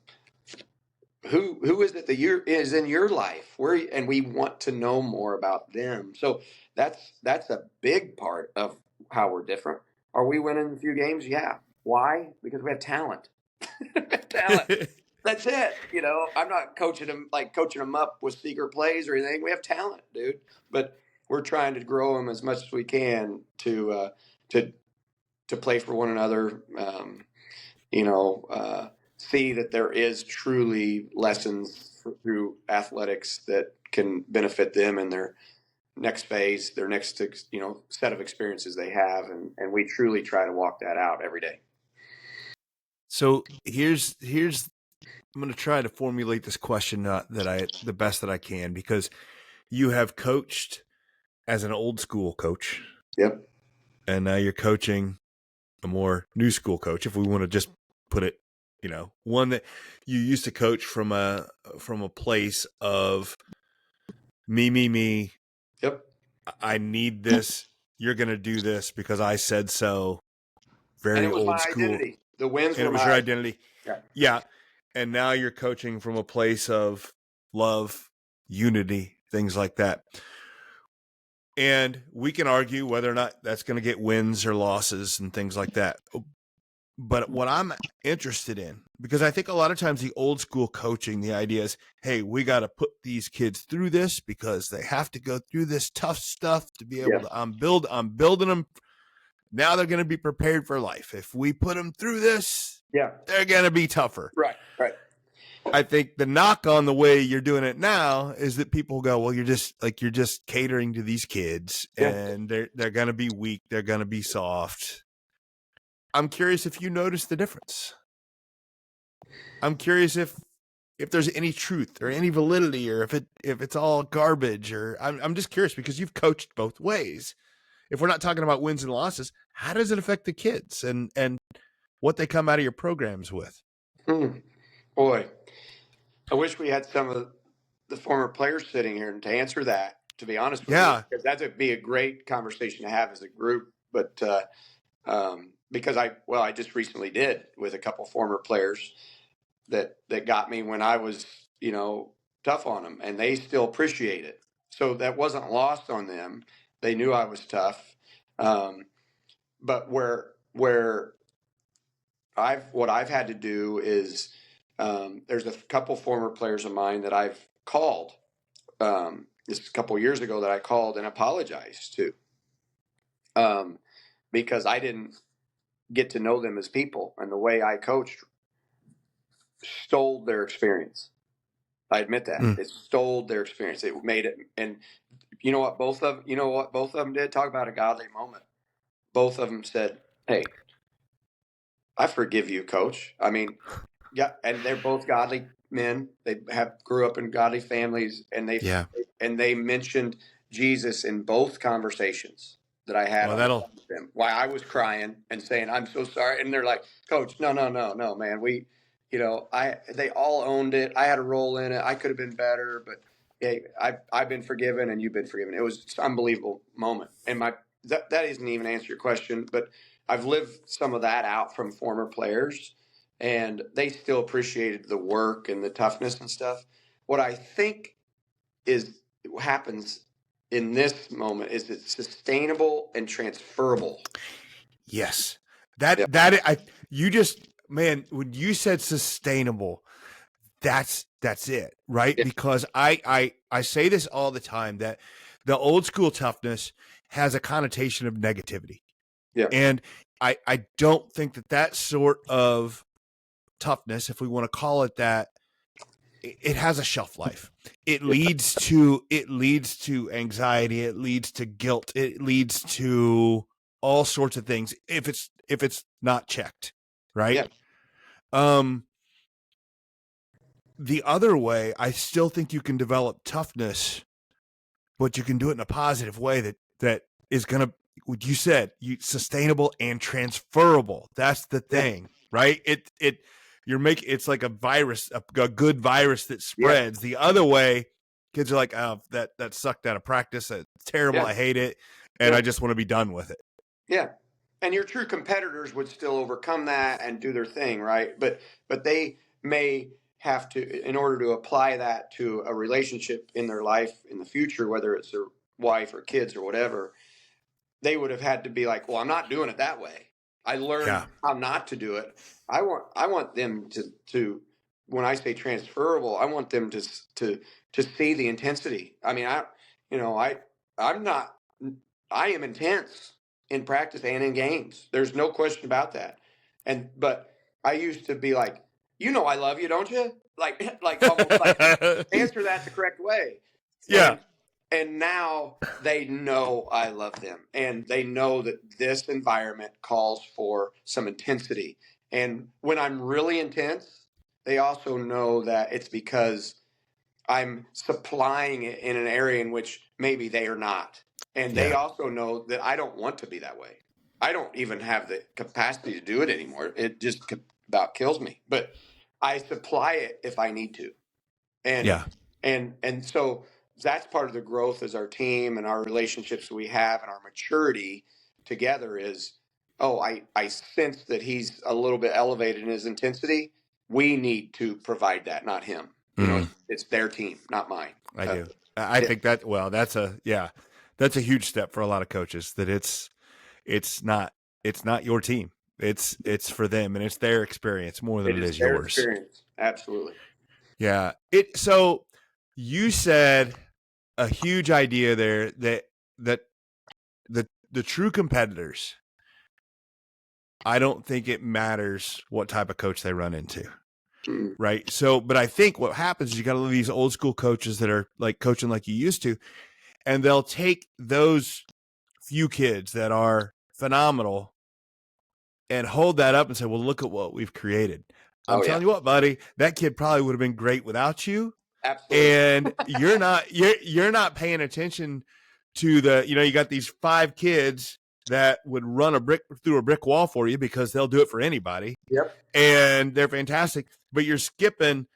Who is it that is in your life? And we want to know more about them. So that's a big part of how we're different. Are we winning a few games? Yeah. Why? Because we have talent. Talent. That's it. I'm not coaching them up with secret plays or anything. We have talent, dude. But we're trying to grow them as much as we can to play for one another. See that there is truly lessons through athletics that can benefit them in their next phase, their next set of experiences they have, and we truly try to walk that out every day. So here's I'm going to try to formulate this question the best that I can, because you have coached as an old school coach. Yep. And now you're coaching a more new school coach, if we want to just put it, one that you used to coach from a place of me. Yep. I need this. You're going to do this because I said so. Very and it was old my school. Identity. The wins and were it was your identity. Yeah. And now you're coaching from a place of love, unity, things like that. And we can argue whether or not that's going to get wins or losses and things like that. But what I'm interested in, because I think a lot of times the old school coaching, the idea is, hey, we got to put these kids through this because they have to go through this tough stuff to be able to, I'm building them. Now they're going to be prepared for life. If we put them through this, they're going to be tougher. Right. I think the knock on the way you're doing it now is that people go, well, you're just catering to these kids and they're going to be weak. They're going to be soft. I'm curious if you notice the difference. I'm curious if if there's any truth or any validity, or if it's all garbage. Or I'm just curious, because you've coached both ways. If we're not talking about wins and losses, how does it affect the kids and what they come out of your programs with? Boy, I wish we had some of the former players sitting here to answer that, to be honest with you, because that'd be a great conversation to have as a group. But because I just recently did with a couple former players that got me when I was, tough on them, and they still appreciate it. So that wasn't lost on them. They knew I was tough. But what I've had to do is, there's a couple former players of mine that I've called, this a couple years ago, that I called and apologized to, because I didn't get to know them as people, and the way I coached stole their experience. I admit that. It stole their experience. It made it, and you know what both of them did? Talk about a godly moment. Both of them said, "Hey, I forgive you, Coach." I mean, yeah, and they're both godly men. They grew up in godly families, and they mentioned Jesus in both conversations that I had with them. Why I was crying and saying, "I'm so sorry," and they're like, "Coach, no, man. They all owned it. I had a role in it. I could have been better, but hey, I've been forgiven, and you've been forgiven." It was an unbelievable moment, and that doesn't even answer your question, but I've lived some of that out from former players, and they still appreciated the work and the toughness and stuff. What I think happens in this moment is it's sustainable and transferable. Yes. Man, when you said sustainable, that's it, right? Yeah. Because I say this all the time, that the old school toughness has a connotation of negativity. Yeah. And I don't think that sort of toughness, if we want to call it that, it has a shelf life. It leads to anxiety, it leads to guilt, it leads to all sorts of things if it's not checked, right? Yeah. The other way, I still think you can develop toughness, but you can do it in a positive way that is going to, what you said, sustainable and transferable. That's the thing, right? It's like a virus, a good virus that spreads. The other way, kids are like, "Oh, that sucked out of practice. It's terrible. I hate it, and I just want to be done with it." Yeah, and your true competitors would still overcome that and do their thing, right? But they may have to, in order to apply that to a relationship in their life in the future, whether it's their wife or kids or whatever, they would have had to be like, "Well, I'm not doing it that way. I learned how not to do it." I want them to, when I say transferable, I want them to see the intensity. I mean, I am intense in practice and in games. There's no question about that. But I used to be like, "I love you, don't you?" Like almost like answer that the correct way. Yeah. And now they know I love them, and they know that this environment calls for some intensity. And when I'm really intense, they also know that it's because I'm supplying it in an area in which maybe they are not. And they also know that I don't want to be that way. I don't even have the capacity to do it anymore. It just about kills me. But I supply it if I need to. And so that's part of the growth as our team and our relationships we have and our maturity together is, I sense that he's a little bit elevated in his intensity. We need to provide that, not him. It's their team, not mine. I do. I think that, that's a huge step for a lot of coaches, that it's not your team. It's for them, and it's their experience more than it is their yours. Experience. Absolutely. Yeah. So you said a huge idea there, that the true competitors, I don't think it matters what type of coach they run into. Right. So, but I think what happens is you got these old school coaches that are like coaching like you used to, and they'll take those few kids that are phenomenal and hold that up and say, "Well, look at what we've created." I'm telling you what, buddy, that kid probably would have been great without you. Absolutely. And you're not paying attention to you got these 5 kids that would run a brick through a brick wall for you because they'll do it for anybody. Yep. And they're fantastic, but you're skipping,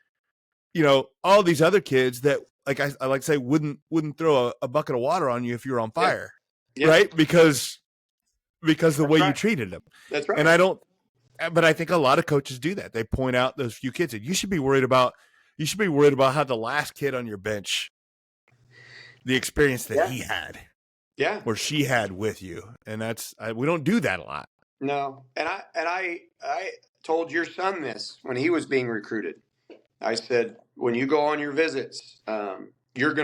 all these other kids that, like I like to say, wouldn't throw a bucket of water on you if you were on fire. Yep. Right? Because the way you treated them. That's right. And but I think a lot of coaches do that. They point out those few kids, and you should be worried about how the last kid on your bench, the experience that he had, or she had with you. And we don't do that a lot. No. And I told your son this when he was being recruited. I said, when you go on your visits, you're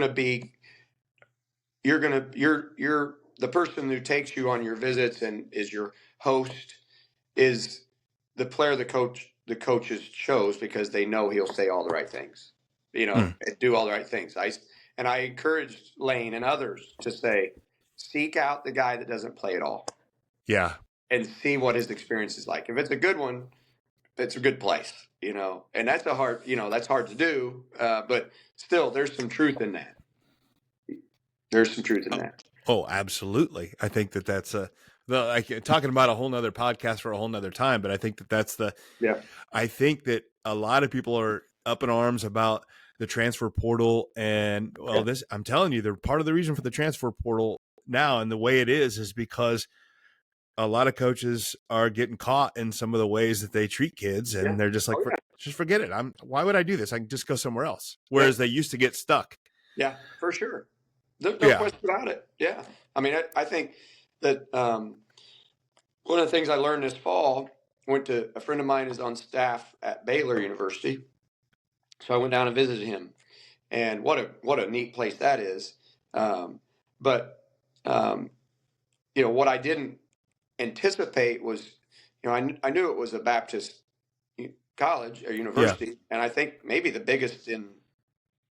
the person who takes you on your visits and is your host is the player the coaches chose because they know he'll say all the right things, and do all the right things. I encouraged Lane and others to say, seek out the guy that doesn't play at all. Yeah. And see what his experience is like. If it's a good one, it's a good place, and that's that's hard to do. But still, there's some truth in that. There's some truth in that. Oh, absolutely. I think that's talking about a whole nother podcast for a whole nother time, but I think that's I think that a lot of people are up in arms about the transfer portal, and I'm telling you, they're part of the reason for the transfer portal now and the way it is because a lot of coaches are getting caught in some of the ways that they treat kids, and they're just like, just forget it. Why would I do this? I can just go somewhere else. Whereas they used to get stuck. Yeah, for sure. No question about it. Yeah. I mean, I think that one of the things I learned this fall, a friend of mine is on staff at Baylor University. So I went down and visited him, and what a neat place that is. But what I didn't anticipate was, I knew it was a Baptist college or university, and I think maybe the biggest in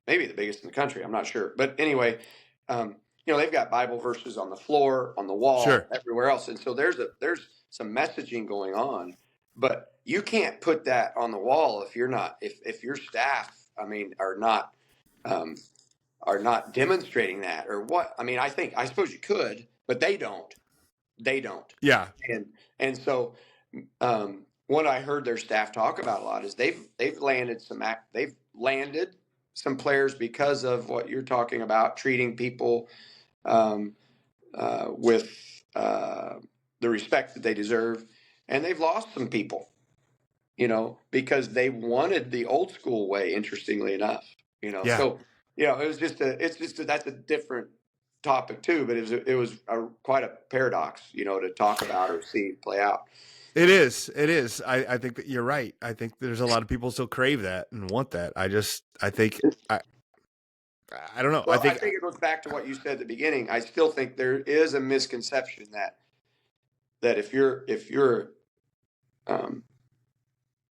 the country. I'm not sure, but anyway, they've got Bible verses on the floor, on the wall, everywhere else, and so there's some messaging going on, but you can't put that on the wall if your staff, are not demonstrating that or what. I suppose you could, but they don't. Yeah. And so what I heard their staff talk about a lot is they've landed some players because of what you're talking about, treating people with the respect that they deserve, and they've lost some people, because they wanted the old school way. Interestingly enough, so that's a different topic too, but it was quite a paradox, to talk about or see play out. It is. I think that you're right. I think there's a lot of people still crave that and want that. I think I don't know. Well, I think it goes back to what you said at the beginning. I still think there is a misconception that if you're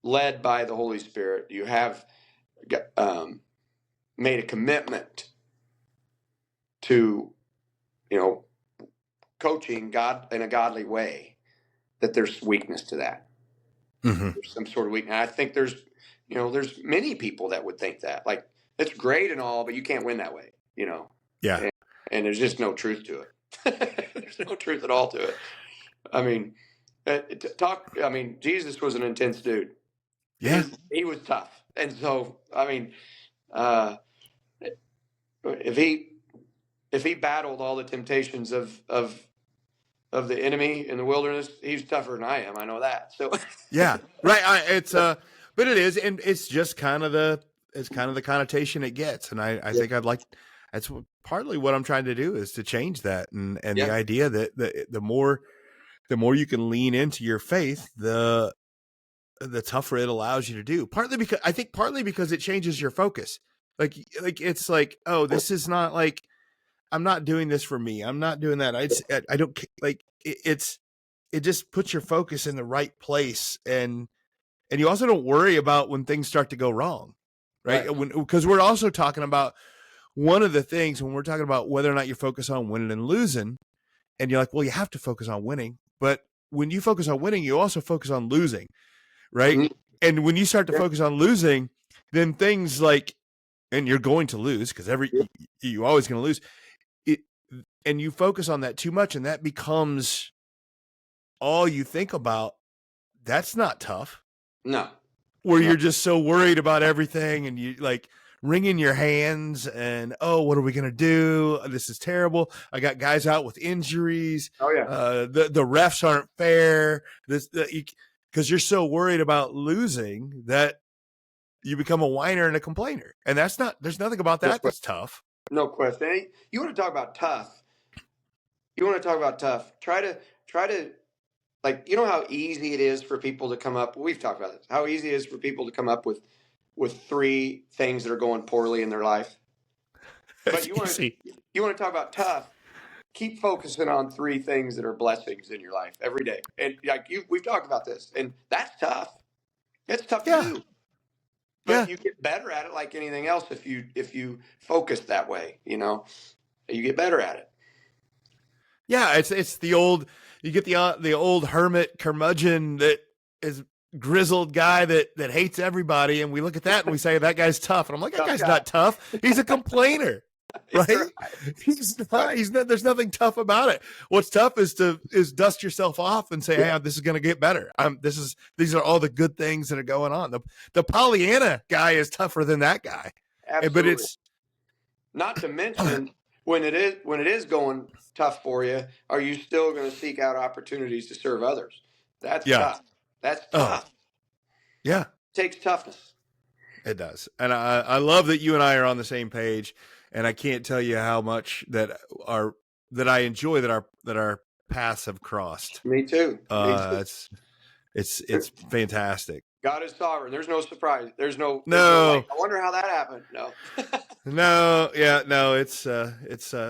led by the Holy Spirit, you have made a commitment to coaching God in a godly way, that there's weakness to that. Mm-hmm. There's some sort of weakness. And I think there's many people that would think that, like, it's great and all, but you can't win that way, Yeah. And there's just no truth to it. There's no truth at all to it. Jesus was an intense dude. Yeah. He was tough. And so, if he battled all the temptations of the enemy in the wilderness, he's tougher than I am. I know that. So yeah, right. But it is, and it's just kind of the connotation it gets. And I think that's partly what I'm trying to do, is to change that, and the idea that the more you can lean into your faith, the tougher it allows you to do. Partly because it changes your focus. Like it's like, oh, this is not like, I'm not doing this for me. I'm not doing that. I don't like it. It just puts your focus in the right place, and you also don't worry about when things start to go wrong, right? Because we're also talking about one of the things when we're talking about whether or not you focus on winning and losing, and you're like, well, you have to focus on winning, but when you focus on winning, you also focus on losing, right? Mm-hmm. And when you start to focus on losing, then things like, and you're going to lose because you're always going to lose it. And you focus on that too much, and that becomes all you think about. That's not tough. No. Where you're just so worried about everything, and you like wringing your hands and, oh, what are we going to do? This is terrible. I got guys out with injuries. Oh yeah. The refs aren't fair. Because you're so worried about losing that you become a whiner and a complainer. And there's nothing about that that's tough. No question. You want to talk about tough. Try to, like, you know how easy it is for people to come up. We've talked about this. How easy it is for people to come up with 3 things that are going poorly in their life. But you want to talk about tough. Keep focusing on 3 things that are blessings in your life every day. And like we've talked about this, and that's tough. It's tough to do. But you get better at it like anything else if you focus that way, you get better at it. Yeah, it's the old, you get the old hermit curmudgeon that is grizzled guy that hates everybody, and we look at that and we say that guy's tough, and I'm like, that guy's not tough. He's a complainer. Right? He's not, there's nothing tough about it. What's tough is dust yourself off and say, hey, this is going to get better. These are all the good things that are going on. The Pollyanna guy is tougher than that guy. Absolutely. But it's not to mention when it is going tough for you, are you still going to seek out opportunities to serve others? That's tough. That's tough. Yeah. It takes toughness. It does. And I love that you and I are on the same page. And I can't tell you how much that I enjoy that our paths have crossed. Me too. It's fantastic. God is sovereign. There's no surprise. There's no like, I wonder how that happened. No. It's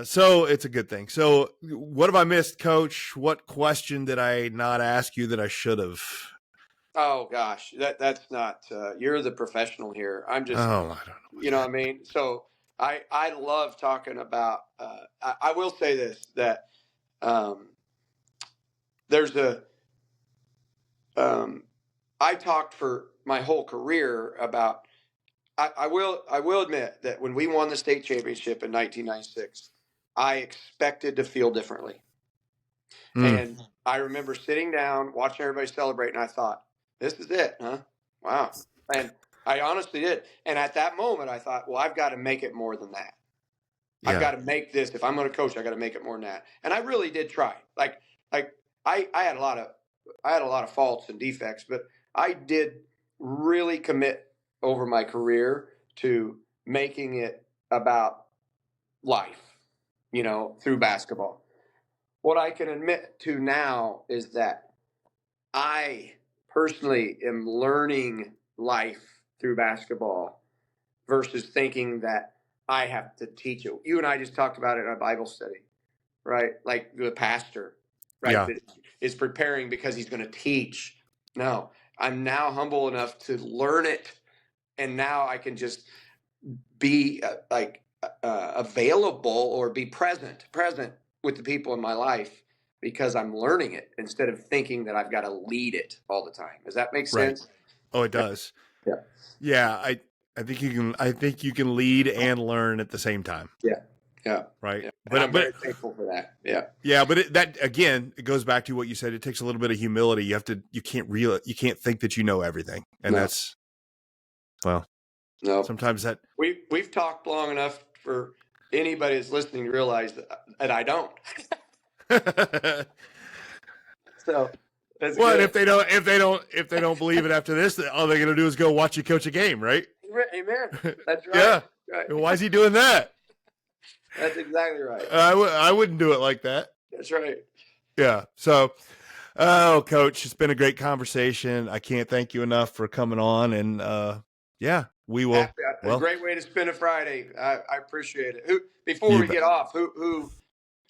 so it's a good thing. So what have I missed, Coach? What question did I not ask you that I should have? Oh gosh, that's not. You're the professional here. I'm just. Oh, I don't know. You know what I mean? So I love talking about. I will say this, that there's a. I talked for my whole career about. I will admit that when we won the state championship in 1996, I expected to feel differently. And I remember sitting down, watching everybody celebrate, and I thought, this is it, huh? Wow. And I honestly did. And at that moment, I thought, well, I've got to make it more than that. Yeah. I've got to make this. If I'm going to coach, I got to make it more than that. And I really did try. Like I had a lot of faults and defects, but I did really commit over my career to making it about life, through basketball. What I can admit to now is that I personally am learning life through basketball versus thinking that I have to teach it. You and I just talked about it in a Bible study, right? Like the pastor, right? Yeah. That is preparing because he's going to teach. No, I'm now humble enough to learn it. And now I can just be available or be present with the people in my life because I'm learning it instead of thinking that I've got to lead it all the time. Does that make sense? Right. Oh, it does. Yeah. Yeah. I think you can lead and learn at the same time. Yeah. Yeah. Right. Yeah. But I'm very thankful for that. Yeah. Yeah. But that again, it goes back to what you said. It takes a little bit of humility. You can't think that you know everything. And that's, well, no, sometimes that we've talked long enough for anybody that's listening to realize that I don't. So that's well, good. if they don't believe it after this, all they're gonna do is go watch you coach a game, right? Amen. That's right. Yeah. Right. Why is he doing that? That's exactly right. I wouldn't do it like that. That's right. Yeah. So, Coach, it's been a great conversation. I can't thank you enough for coming on, and yeah, we will. A great way to spend a Friday. I appreciate it. Before we get off, who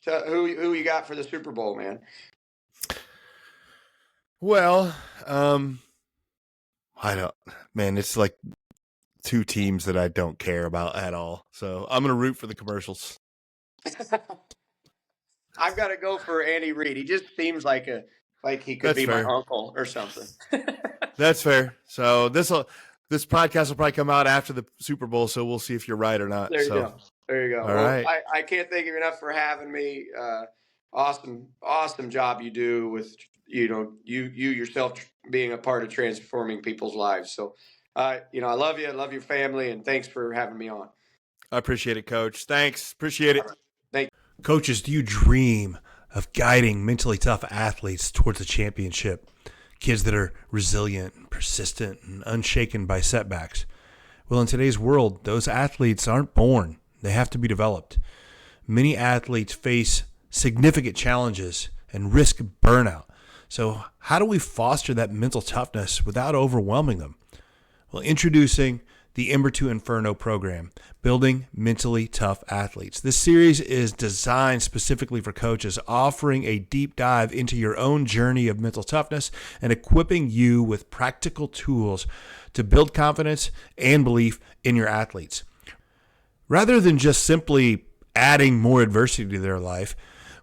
you got for the Super Bowl, man? Well, I don't, man. It's like 2 teams that I don't care about at all. So I'm gonna root for the commercials. I've got to go for Andy Reid. He just seems like he could be fair. my uncle or something. That's fair. So this podcast will probably come out after the Super Bowl, so we'll see if you're right or not. There you So, go. There you go. all Well, right. I can't thank you enough for having me. Awesome job you do with, you yourself being a part of transforming people's lives. So, I love you. I love your family, and thanks for having me on. I appreciate it, Coach. Thanks. Appreciate it. All right. Thank you. Coaches, do you dream of guiding mentally tough athletes towards a championship? Kids that are resilient, persistent, and unshaken by setbacks. Well, in today's world, those athletes aren't born. They have to be developed. Many athletes face significant challenges and risk burnout. So how do we foster that mental toughness without overwhelming them? Well, introducing the Ember to Inferno program, Building Mentally Tough Athletes. This series is designed specifically for coaches, offering a deep dive into your own journey of mental toughness and equipping you with practical tools to build confidence and belief in your athletes. Rather than just simply adding more adversity to their life,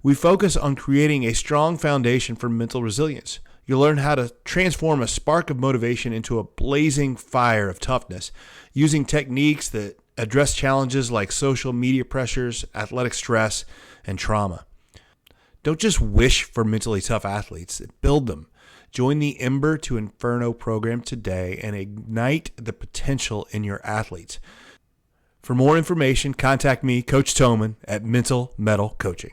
we focus on creating a strong foundation for mental resilience. You'll learn how to transform a spark of motivation into a blazing fire of toughness using techniques that address challenges like social media pressures, athletic stress, and trauma. Don't just wish for mentally tough athletes, build them. Join the Ember to Inferno program today and ignite the potential in your athletes. For more information, contact me, Coach Thomann, at Mental Mettle Coaching.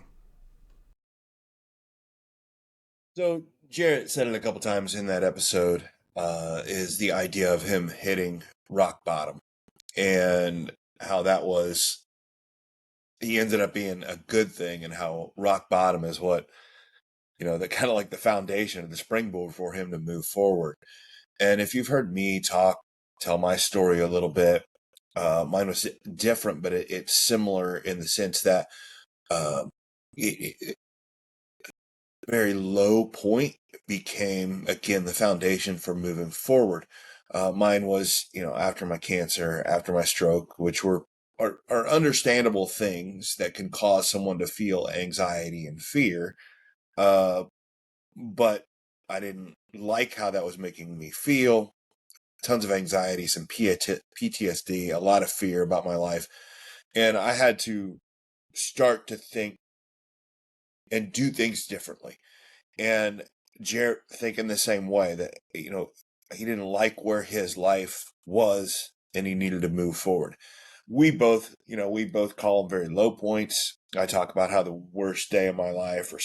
So Jarrett said it a couple times in that episode, is the idea of him hitting rock bottom and how that was, he ended up being a good thing, and how rock bottom is what, that kind of like the foundation of the springboard for him to move forward. And if you've heard me tell my story a little bit, mine was different, but it's similar in the sense that very low point became, again, the foundation for moving forward. Mine was, after my cancer, after my stroke, which are understandable things that can cause someone to feel anxiety and fear. But I didn't like how that was making me feel. Tons of anxiety, some PTSD, a lot of fear about my life. And I had to start to think and do things differently. And Jarrett thinking the same way, that, he didn't like where his life was and he needed to move forward. We both call them very low points. I talk about how the worst day of my life, or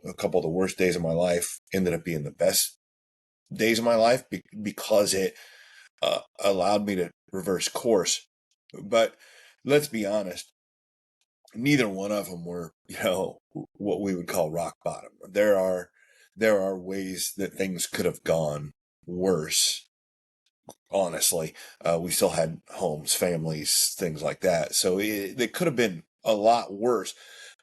a couple of the worst days of my life, ended up being the best days of my life because it allowed me to reverse course. But let's be honest, neither one of them were, what we would call rock bottom. There are ways that things could have gone worse. Honestly, we still had homes, families, things like that. So it could have been a lot worse.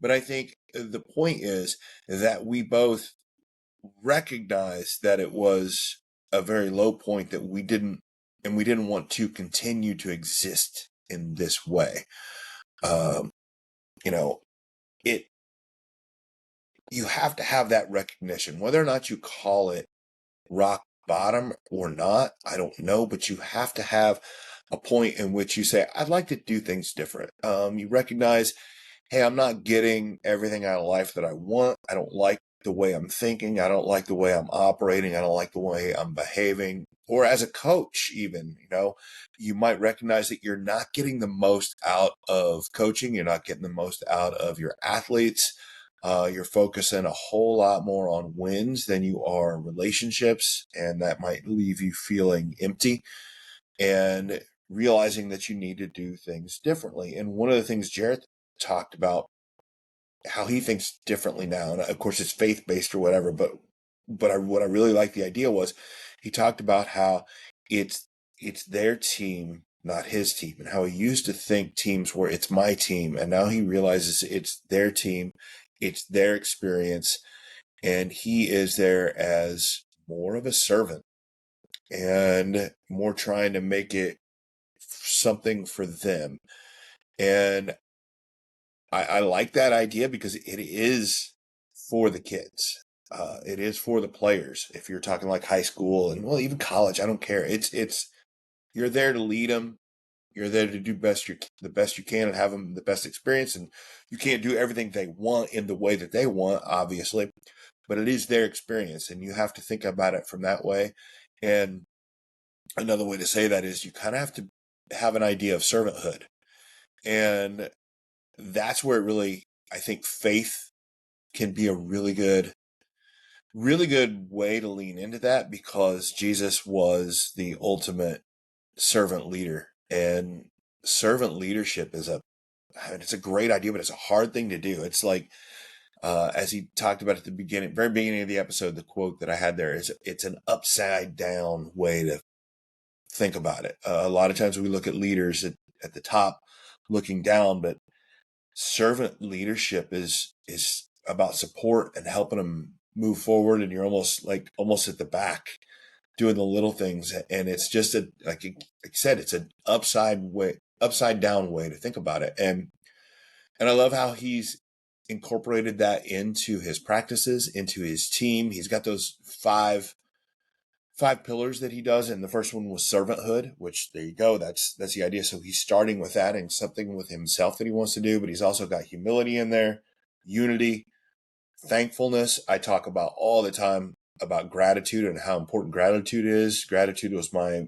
But I think the point is that we both recognized that it was a very low point, that we didn't want to continue to exist in this way. You have to have that recognition, whether or not you call it rock bottom or not, I don't know, but you have to have a point in which you say, I'd like to do things different. You recognize, hey, I'm not getting everything out of life that I want. I don't like the way I'm thinking. I don't like the way I'm operating. I don't like the way I'm behaving. Or as a coach, even, you might recognize that you're not getting the most out of coaching. You're not getting the most out of your athletes. You're focusing a whole lot more on wins than you are relationships, and that might leave you feeling empty, and realizing that you need to do things differently. And one of the things Jarrett talked about, how he thinks differently now, and of course it's faith-based or whatever, but what I really liked the idea was, he talked about how it's their team, not his team, and how he used to think teams were, it's my team, and now he realizes it's their team, it's their experience, and he is there as more of a servant and more trying to make it something for them. And I like that idea because it is for the kids. It is for the players. If you're talking like high school and well, even college, I don't care. It's you're there to lead them. You're there to do the best you can and have them the best experience. And you can't do everything they want in the way that they want, obviously, but it is their experience, and you have to think about it from that way. And another way to say that is you kind of have to have an idea of servanthood, and that's where it really, I think, faith can be a really good way to lean into that, because Jesus was the ultimate servant leader, and servant leadership it's a great idea, but it's a hard thing to do. It's like, as he talked about at the very beginning of the episode, the quote that I had there is, it's an upside down way to think about it. A lot of times we look at leaders at the top looking down, but servant leadership is about support and helping them move forward, and you're almost at the back doing the little things. And it's just like I said, it's an upside down way to think about it. And I love how he's incorporated that into his practices, into his team. He's got those five pillars that he does, and the first one was servanthood, which, there you go, that's the idea. So he's starting with that and something with himself that he wants to do, but he's also got humility in there, unity, thankfulness. I talk about all the time about gratitude and how important gratitude is. Gratitude was my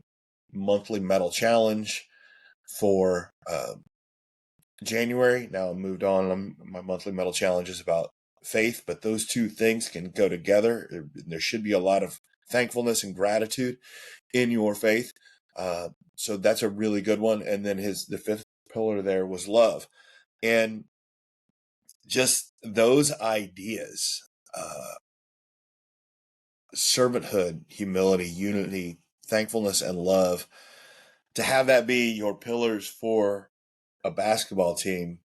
monthly metal challenge for January. Now I'm moved on. My monthly metal challenge is about faith, but those two things can go together. There should be a lot of thankfulness and gratitude in your faith. So that's a really good one. And then the fifth pillar there was love. And just those ideas, servanthood, humility, unity, thankfulness, and love, to have that be your pillars for a basketball team.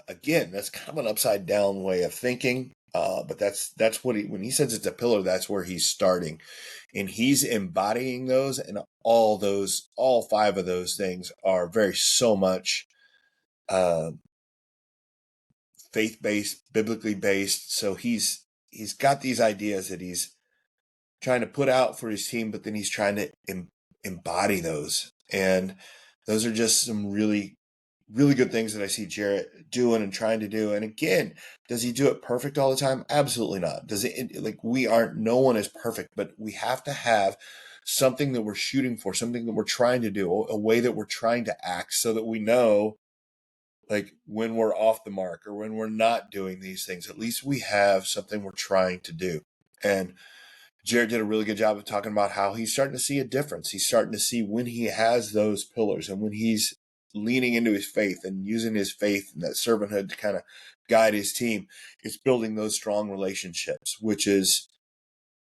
Again, that's kind of an upside down way of thinking. But that's what when he says it's a pillar, that's where he's starting, and he's embodying those, and all five of those things are so much faith-based, biblically based. So he's got these ideas that he's trying to put out for his team, but then he's trying to embody those. And those are just some really, really good things that I see Jarrett doing and trying to do. And again, does he do it perfect all the time? Absolutely not. No one is perfect, but we have to have something that we're shooting for, something that we're trying to do, a way that we're trying to act, so that we know, like, when we're off the mark or when we're not doing these things, at least we have something we're trying to do. And Jarrett did a really good job of talking about how he's starting to see a difference. He's starting to see when he has those pillars and when he's leaning into his faith and using his faith and that servanthood to kind of guide his team. It's building those strong relationships, which is,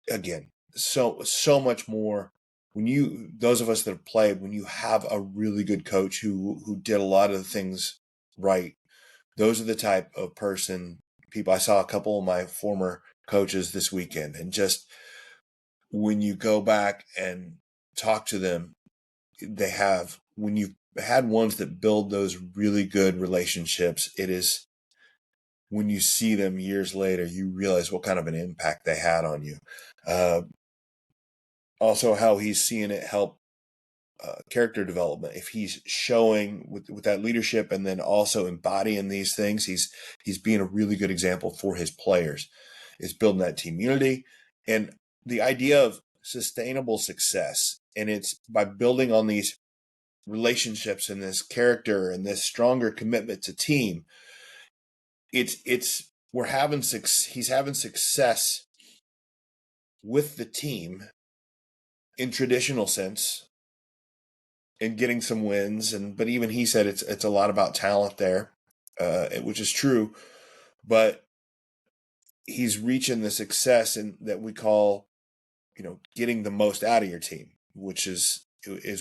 again, so much more. Those of us that have played, when you have a really good coach who did a lot of the things right, those are the type of people. I saw a couple of my former coaches this weekend, and just when you go back and talk to them, when you've had ones that build those really good relationships, it is, when you see them years later, you realize what kind of an impact they had on you. Also, how he's seeing it help character development. If he's showing with that leadership and then also embodying these things, he's being a really good example for his players. It's building that team unity and the idea of sustainable success. And it's by building on these relationships and this character and this stronger commitment to team. He's having success with the team in traditional sense, and getting some wins, but even he said it's a lot about talent there, which is true. But he's reaching the success that we call, getting the most out of your team, which is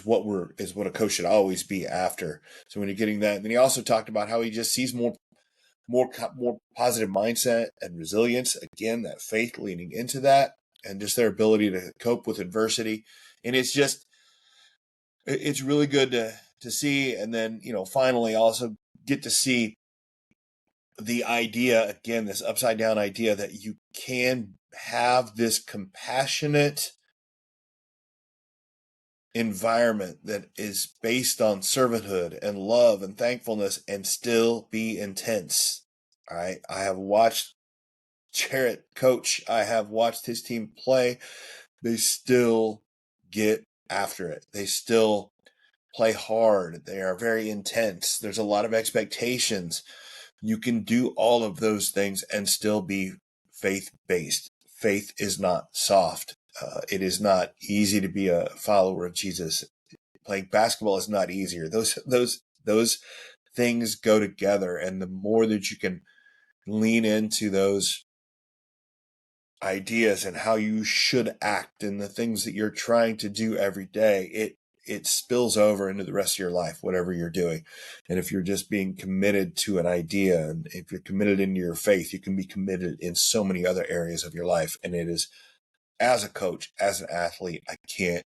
what a coach should always be after. So when you're getting that, then he also talked about how he just sees more positive mindset and resilience. Again, that faith leaning into that, and just their ability to cope with adversity. And it's really good to see. And then, finally also get to see the idea, again, this upside down idea that you can have this compassionate environment that is based on servanthood and love and thankfulness and still be intense. All right. I have watched Jarrett coach. I have watched his team play. They still get after it. They still play hard. They are very intense. There's a lot of expectations. You can do all of those things and still be faith-based. Faith is not soft. It is not easy to be a follower of Jesus. Playing basketball is not easier. Those things go together, and the more that you can lean into those ideas and how you should act and the things that you're trying to do every day, it spills over into the rest of your life, whatever you're doing. And if you're just being committed to an idea, and if you're committed in your faith, you can be committed in so many other areas of your life. And it is, as a coach, as an athlete, I can't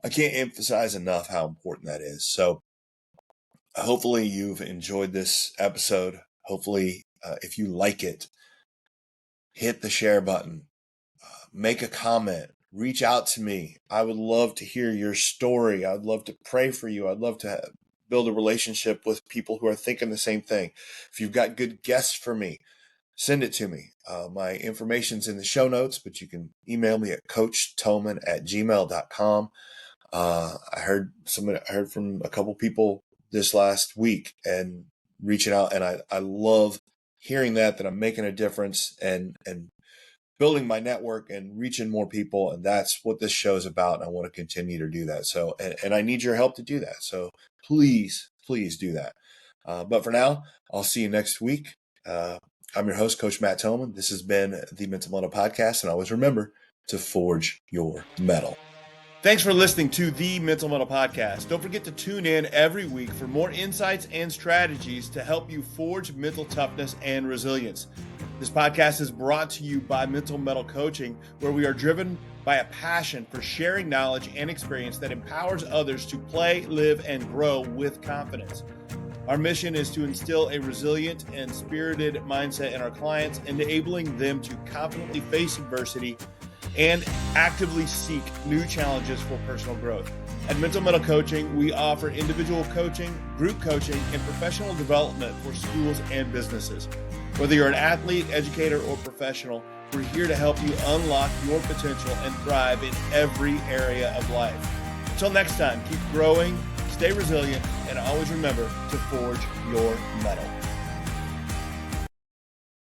emphasize enough how important that is. So hopefully you've enjoyed this episode. Hopefully, if you like it, hit the share button, make a comment, reach out to me. I would love to hear your story. I'd love to pray for you. I'd love to build a relationship with people who are thinking the same thing. If you've got good guests for me, send it to me. My information's in the show notes, but you can email me at coachtoman@gmail.com. I heard from a couple people this last week and reaching out, and I love hearing that I'm making a difference and building my network and reaching more people. And that's what this show is about. And I want to continue to do that. So, and I need your help to do that. So please do that. But for now, I'll see you next week. I'm your host, Coach Matt Thomann. This has been the Mental Mettle Podcast. And always remember to forge your metal. Thanks for listening to the Mental Mettle Podcast. Don't forget to tune in every week for more insights and strategies to help you forge mental toughness and resilience. This podcast is brought to you by Mental Mettle Coaching, where we are driven by a passion for sharing knowledge and experience that empowers others to play, live, and grow with confidence. Our mission is to instill a resilient and spirited mindset in our clients, enabling them to confidently face adversity and actively seek new challenges for personal growth. At Mental Mettle Coaching, we offer individual coaching, group coaching, and professional development for schools and businesses. Whether you're an athlete, educator, or professional, we're here to help you unlock your potential and thrive in every area of life. Until next time, keep growing, stay resilient, and always remember to forge your metal.